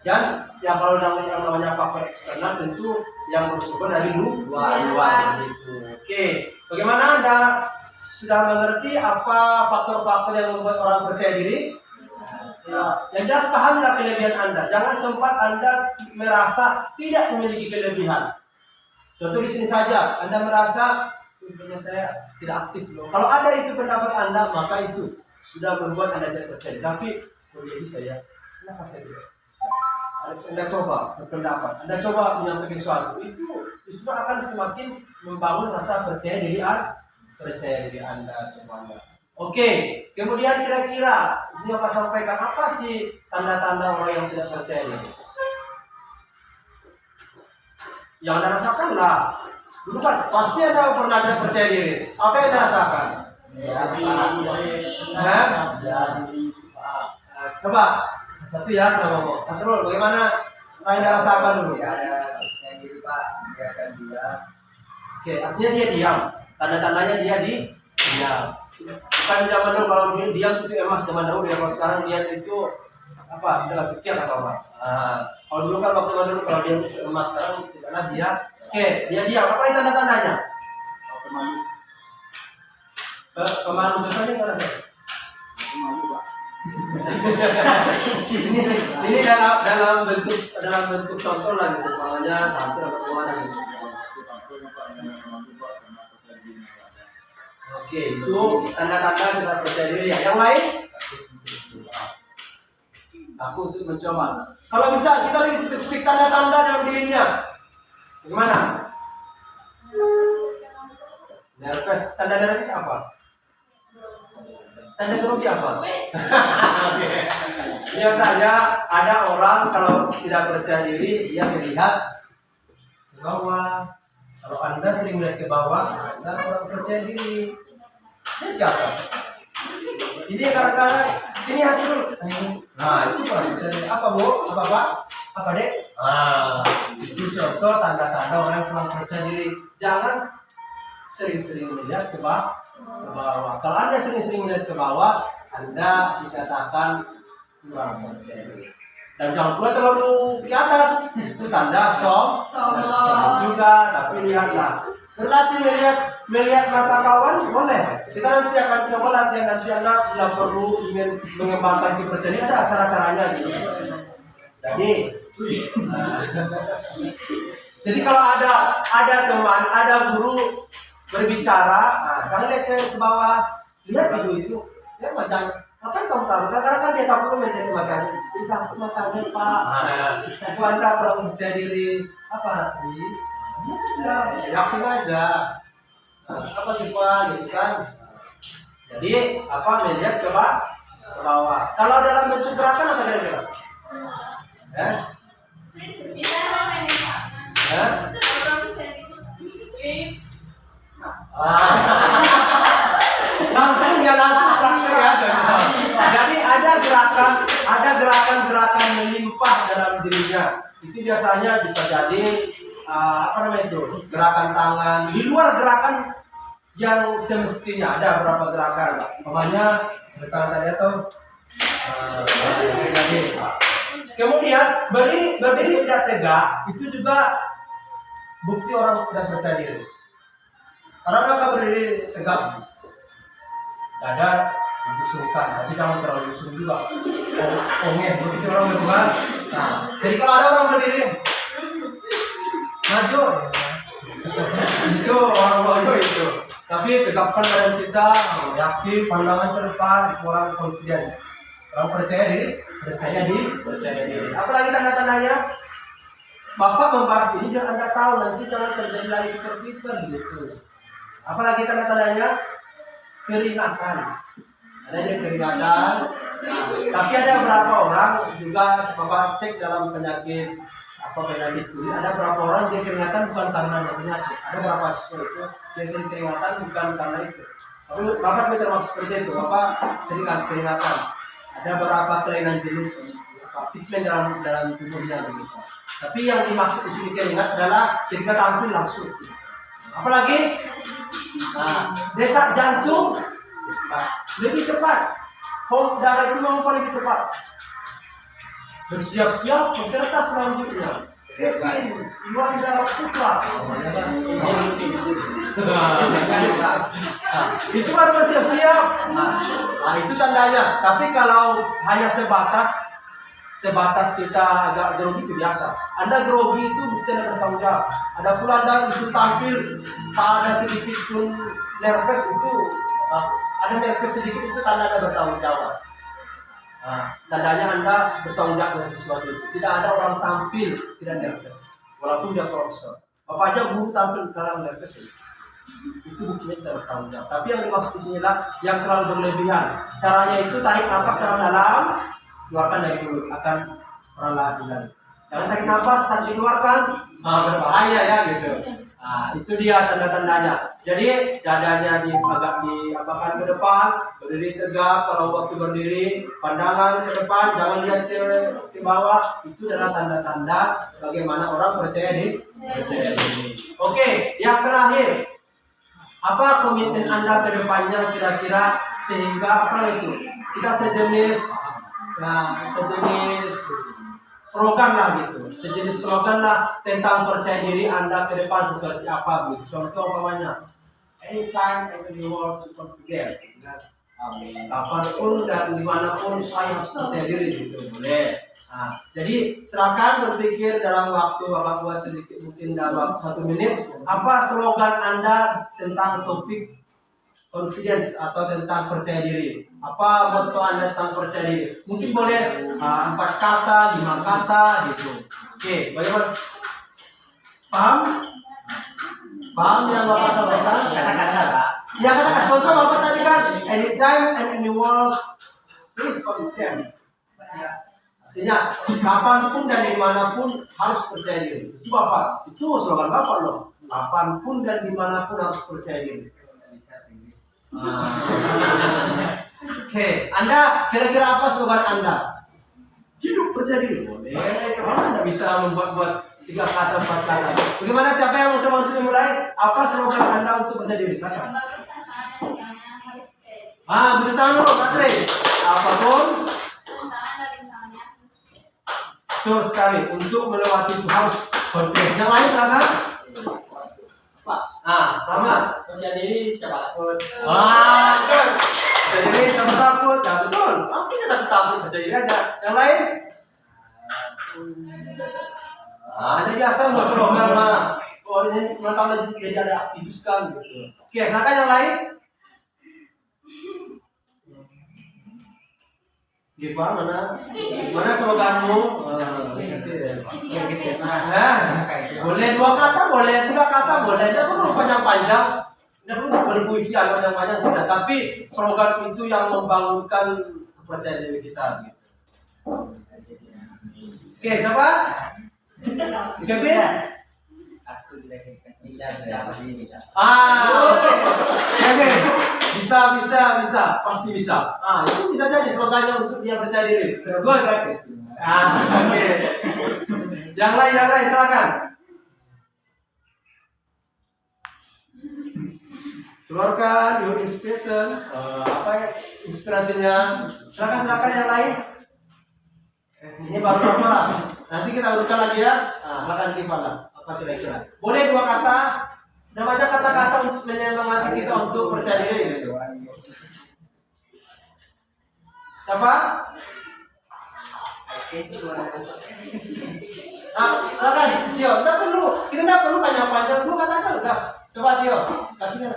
[SPEAKER 1] Dan yang kalau yang namanya faktor eksternal tentu yang bersumber dari luar gitu. Oke, bagaimana Anda sudah mengerti apa faktor-faktor yang membuat orang percaya diri? Ya, yang jelas pahamilah kelebihan Anda. Jangan sempat Anda merasa tidak memiliki kelebihan. Contoh di sini saja, Anda merasa saya tidak aktif loh. Kalau ada itu pendapat Anda, maka itu sudah membuat Anda tidak percaya. Tapi kalau dia bisa ya, kenapa saya tidak bisa? Anda coba berpendapat, Anda coba menyampaikan sesuatu, itu justru akan semakin membangun rasa percaya diri Anda semuanya. Oke, kemudian kira-kira di sini Bapak sampaikan apa sih tanda-tanda orang yang tidak percaya diri? Yang Anda rasakan lah. Dulu kan pasti Anda pernah tidak percaya diri. Apa yang Anda rasakan? Coba satu ya, ngomong. Asrul, bagaimana yang Anda rasakan dulu?
[SPEAKER 4] Yang diri Pak, biarkan dia.
[SPEAKER 1] Oke, artinya dia diam. Tanda-tandanya dia diam. Bukan zaman dulu, kalau dia diam itu emas zaman dulu. Ya kalau sekarang dia itu apa? Kita nggak pikir atau apa? Kalau dulu kan waktu dulu kalau dia itu emas, sekarang tidaklah dia. Oke, dia diam. Apa itu tanda-tandanya? Pemalu contohnya mana sih? ini dalam bentuk contoh lah gitu, makanya tampil atau kemana gitu. Oke, itu tanda-tanda kita percaya diri. Yang lain? Aku untuk mencoba. Kalau bisa kita lebih spesifik tanda-tanda dalam dirinya. Gimana? Nervous. Tanda nervous apa? Tanda grogi apa? Biasanya ada orang kalau tidak percaya diri, dia melihat ke bawah. Kalau Anda sering melihat ke bawah, Anda kurang percaya diri. Lihat ke atas. Ini kadang-kadang sini hasil. Nah, itu kurang percaya diri. Apa Bu? Apa Pak? Apa Dek? Itu contoh tanda-tanda orang kurang percaya diri. Jangan sering-sering melihat ke bawah. Kalau Anda sering-sering melihat ke bawah, Anda dikatakan kurang percaya diri. Dan jangan pula terlalu ke atas, itu tanda sombong juga. Tapi lihatlah, berlatih melihat mata kawan boleh. Kita nanti akan coba latihan nanti Anda bila perlu ingin mengembangkan kepercayaan, ada cara-caranya gitu. Jadi Jadi kalau ada teman, ada guru berbicara, jangan lihat ke bawah, lihat ibu itu, dia macam apa yang kamu tahu? Karena kan dia takut mencari makan, dia takut makannya Pak. Itu Anda kurang percaya diri, apa nanti? Dia yakin aja. Apa tipe gitu kan? Jadi apa melihat ke bawah. Kalau dalam bentuk gerakan apa kira-kira?
[SPEAKER 5] Bisa main Pak. Orang bisa
[SPEAKER 1] Langsung praktek ya. Jadi ada gerakan melimpah dalam dirinya. Itu biasanya bisa jadi apa namanya itu? Gerakan tangan. Di luar gerakan yang semestinya ada beberapa gerakan. Umpamanya tangan tadi atau kemudian berdiri tidak tegak itu juga bukti orang tidak percaya diri. Karena mereka berdiri tegak, dada dibusungkan, tapi jangan terlalu busung juga. Begitu orang berdua. Nah, jadi kalau ada orang berdiri, maju, itu orang maju itu. Tapi tegakkan badan kita, yakin, pandangan ke depan, orang confidence, orang percaya diri. Apalagi tanda-tandanya? Bapak membahas ini jangan Anda tahu nanti jangan terjadi lagi seperti itu kan gitu. Apalagi tanda-tandanya keringatan. Ada keringatan. Tapi ada beberapa orang juga Bapak cek dalam penyakit kulit, ada beberapa orang dia keringatan bukan karena ada penyakit. Ada beberapa siswa itu dia sering keringatan bukan karena itu. Tapi Bapak termasuk seperti itu. Bapak sering keringatan. Ada beberapa kelainan jenis pigmen dalam tubuhnya gitu. Tapi yang dimaksud di sini keringat adalah ketika tampil langsung. Apalagi detak jantung lebih cepat, darah itu memompa lebih cepat. Bersiap-siap peserta selanjutnya. Kevin Iwanda Putra. Itu baru bersiap-siap. Itu tandanya. Tapi kalau hanya sebatas kita agak grogi itu biasa. Anda grogi itu bukti Anda bertanggung jawab. Ada pula Anda disuruh tampil, tak ada sedikit pun nervous itu. Ada nervous sedikit itu tanda Anda bertanggung jawab. Tandanya Anda bertanggung jawab dengan sesuatu itu. Tidak ada orang tampil tidak nervous, walaupun dia profesor. Bapak aja guru tampil karena nervous itu buktinya tidak bertanggung jawab. Tapi yang dimaksud di sini adalah yang terlalu berlebihan. Caranya itu tarik nafas dalam, keluarkan dari mulut, akan perlahan-lahan. Jangan tarik nafas, tak dikeluarkan, berbahaya ya gitu. Itu dia tanda-tandanya. Jadi dadanya agak diapakan ke depan, berdiri tegak. Kalau waktu berdiri, pandangan ke depan, jangan lihat ke bawah. Itu adalah tanda-tanda bagaimana orang percaya diri. Oke, yang terakhir, apa komitmen Anda ke depannya kira-kira sehingga apa itu? Kita sejenis slogan lah gitu, sejenis slogan lah tentang percaya diri Anda ke depan seperti apa gitu. Contoh umpamanya, anytime anywhere to confidence, gitu kan? Kapanpun dan dimanapun saya harus percaya diri gitu, boleh. Jadi silakan berpikir dalam waktu Bapak buat sedikit, mungkin dalam 1 menit, apa slogan Anda tentang topik confidence atau tentang percaya diri. Apa motto Anda tentang percaya diri? Mungkin boleh 4 kata, 5 kata gitu. Oke, bagaimana? Paham yang Bapak sampaikan? Kata-kata. Ya kata-kata. Contoh Bapak tadi kan, anytime and anywhere, please confidence. Artinya, kapanpun dan dimanapun harus percaya diri. Itu Bapak. Itu slogan Bapak loh. Kapanpun dan dimanapun harus percaya diri. Oke, Anda kira-kira apa slogan Anda? Hidup percaya diri. Boleh. Masa Anda bisa membuat 3 kata, 4 kata? Bagaimana, siapa yang mau coba untuk memulai? Apa slogan Anda untuk percaya diri? Beri tangan dulu, Katri. Apapun. Betul sekali. Untuk melewati itu harus confident. Yang lain silakan. Selamat.
[SPEAKER 2] Percaya diri siapa takut.
[SPEAKER 1] Betul. Percaya diri siapa takut. Ya betul. Kita takut percaya diri aja. Yang lain? Jadi asal mau slogan mah. Oh ini menantang lagi jadi ada aktivis kan gitu. Oke, silakan yang lain. Gimana? Mana sloganmu? Boleh 2 kata, boleh 3 kata, boleh. Tidak perlu panjang-panjang, tidak perlu berpuisi atau panjang-panjang tidak. Tapi slogan itu yang membangunkan kepercayaan diri kita. Gitu. Oke, siapa? Kevin?
[SPEAKER 4] Aku dilahirkan bisa.
[SPEAKER 1] Oke. Kevin. Bisa, pasti bisa. Itu bisa jadi slogannya untuk dia percaya diri. Good. Oke. Yang lain silakan. Keluarkan your inspiration. Apa ya inspirasinya? Silakan yang lain. Ini baru lah. Nanti kita urutkan lagi ya. Silakan gimana? Apa kira-kira? Boleh 2 kata. Namanya kata-kata untuk menyemangati kita untuk percaya diri gitu. Siapa? Silakan Tio. Kita tidak perlu panjang-panjang. 2 kata aja udah. Coba Tio. Kakinya.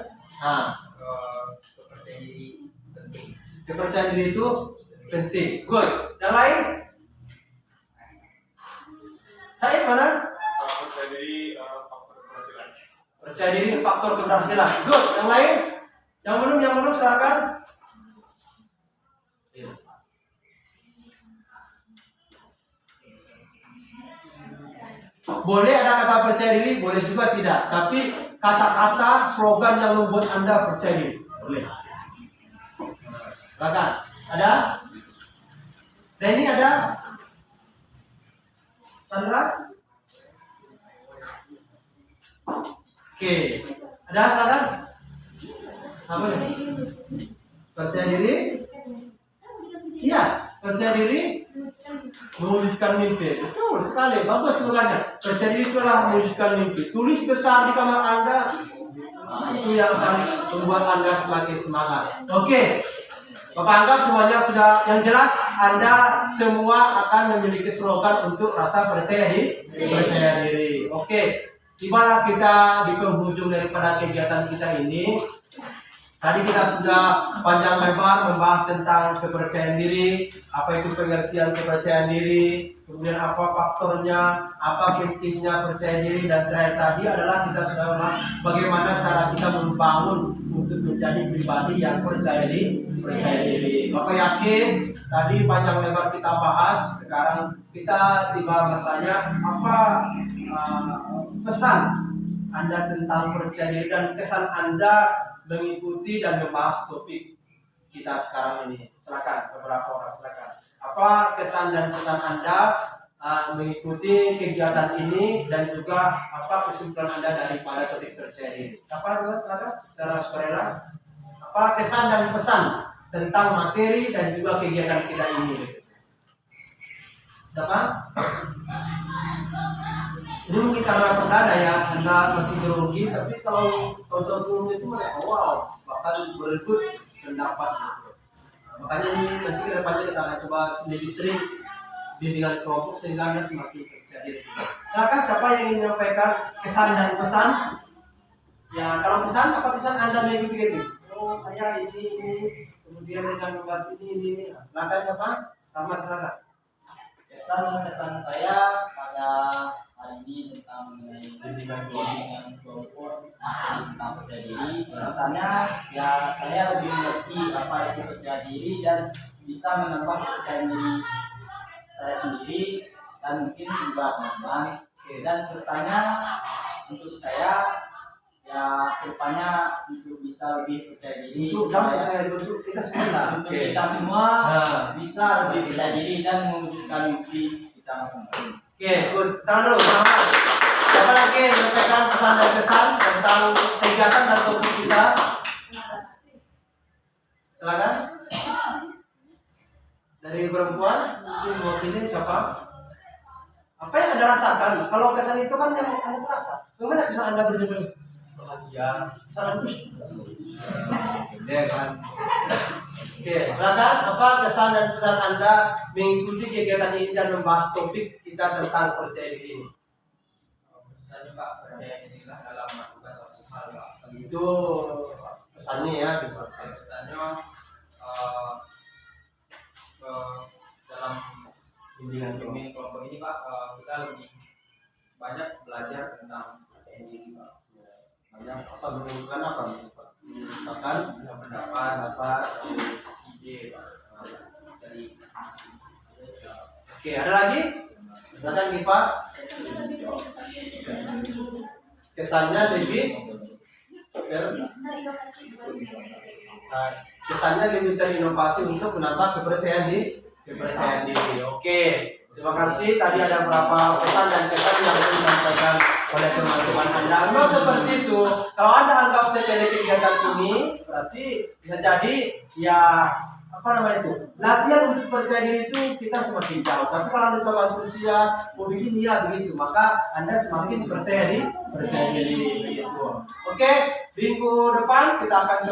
[SPEAKER 4] Kepercayaan diri penting.
[SPEAKER 1] Kepercayaan diri itu penting. Good. Yang lain? Saya mana?
[SPEAKER 3] Percaya diri faktor keberhasilan.
[SPEAKER 1] Percaya diri faktor keberhasilan. Good. Yang lain? Yang belum silakan. Boleh ada kata percaya diri, boleh juga tidak. Tapi kata-kata slogan yang membuat Anda percaya diri. Boleh. Silakan. Ada? Reni ada? Sandra? Oke. Ada silakan? Apa nih? Percaya diri? Iya, percaya diri mewujudkan mimpi. Betul sekali, bagus slogannya. Percaya diri itulah mewujudkan mimpi. Tulis besar di kamar Anda. Itu yang akan membuat Anda semakin semangat. Oke. Bapak Angga semuanya sudah yang jelas. Anda semua akan memiliki slogan untuk rasa percaya diri. Oke. Dimana kita di penghujung daripada kegiatan kita ini. Tadi kita sudah panjang lebar membahas tentang kepercayaan diri, apa itu pengertian kepercayaan diri, kemudian apa faktornya, apa pentingnya percaya diri, dan terakhir tadi adalah kita sudah membahas bagaimana cara kita membangun untuk menjadi pribadi yang percaya diri. Bapak yakin tadi panjang lebar kita bahas, sekarang kita tiba masanya apa pesan Anda tentang percaya diri dan kesan Anda mengikuti dan membahas topik kita sekarang ini. Silakan beberapa orang silakan. Apa kesan dan pesan Anda mengikuti kegiatan ini dan juga apa kesimpulan Anda daripada topik percaya diri? Siapa dulu silakan secara sukarela. Apa kesan dan pesan tentang materi dan juga kegiatan kita ini? Siapa? Ini mungkin karena perdana ya, Anda masih grogi, tapi kalau tahun-tahun sebelumnya itu wow, bahkan berebut pendapat gitu. Makanya ini nanti ke depannya kita akan coba lebih sering bimbingan kelompok sehingga Anda semakin percaya diri. Silakan siapa yang ingin menyampaikan kesan dan pesan? Ya kalau pesan, apa kesan Anda mengikuti gitu? Oh saya ini, kemudian dengan membahas ini. Silakan siapa? Silakan.
[SPEAKER 2] Kesan saya pada hari ini tentang pendidikan kelompok tentang percaya diri. Kesannya ya saya lebih mengerti apa itu percaya diri dan bisa mengembang kepercayaan diri saya sendiri dan mungkin juga teman-teman. Dan kesannya untuk saya ya kedepannya untuk bisa lebih percaya diri.
[SPEAKER 1] Untuk kita semua.
[SPEAKER 2] Untuk kita semua bisa lebih percaya diri dan mewujudkan mimpi kita masing-masing.
[SPEAKER 1] Oke, tangan dulu, selamat. Siapa lagi yang menyampaikan pesan dan kesan tentang kegiatan dan topik kita? Silakan. Dari perempuan, mungkin mewakili siapa? Apa yang Anda rasakan? Kalau kesan itu kan yang Anda terasa. Bagaimana kesan Anda berjumpa? Bahagia, kesan ya kan? Oke, silakan. Apa kesan dan pesan Anda mengikuti kegiatan ini dan membahas topik kita tentang percaya diri ini?
[SPEAKER 4] pesannya Pak percaya dirilah dalam melakukan suatu hal Pak.
[SPEAKER 1] Itu pesannya ya gitu.
[SPEAKER 4] Pesannya dalam
[SPEAKER 1] Bimbingan kelompok.
[SPEAKER 4] bimbing kelompok ini Pak, kita lebih banyak belajar tentang percaya diri Pak.
[SPEAKER 1] Banyak apa menunjukkan apa gitu, Pak? Menunjukkan
[SPEAKER 4] Pendapat, ide Pak. Dari
[SPEAKER 1] Oke, ada lagi? Silakan nih Pak. Kesannya lebih
[SPEAKER 5] Terinovasi
[SPEAKER 1] kesannya lebih terinovasi untuk menambah kepercayaan diri. Oke, terima kasih. Tadi ada beberapa pesan dan kesan yang disampaikan oleh teman-teman Anda. Memang seperti itu. Kalau Anda anggap sepele kegiatan ini, berarti bisa jadi ya apa namanya itu, latihan untuk percaya diri itu kita semakin jauh. Tapi kalau Anda coba antusias, mau bikin ya begitu, maka Anda semakin percaya diri begitu. Oke, minggu depan kita akan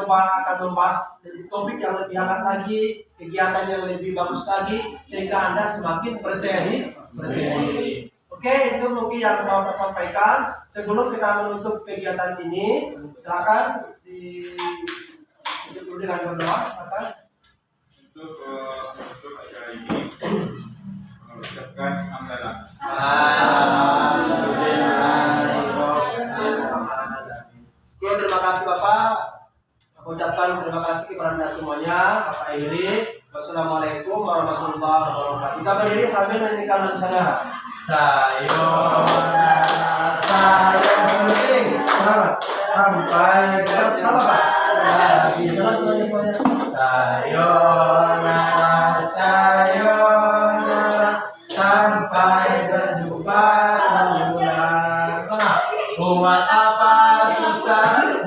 [SPEAKER 1] membahas topik yang lebih hangat lagi, kegiatan yang lebih bagus lagi, sehingga Anda semakin percaya diri. Oke, itu mungkin yang saya mau sampaikan. Sebelum kita menutup kegiatan ini, silakan ditutup dengan berdoa. Silakan.
[SPEAKER 3] Untuk acara ini mengucapkan hamdalah.
[SPEAKER 1] Oke, terima kasih Bapak. Aku ucapkan terima kasih kepada Anda semuanya. Bapak Iri. Wassalamualaikum warahmatullahi wabarakatuh. Kita berdiri sambil menyanyikan langsungnya. Sayonara, selamat sampai salam Pak. Salam semuanya. Sayonara, sampai berjumpa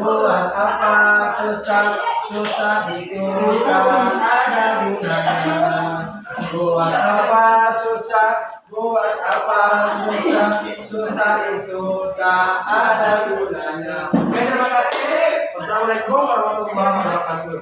[SPEAKER 1] buat apa susah itu tak ada gunanya. Buat apa susah itu tak ada gunanya. Oke, terima kasih. Wassalamualaikum warahmatullahi wabarakatuh.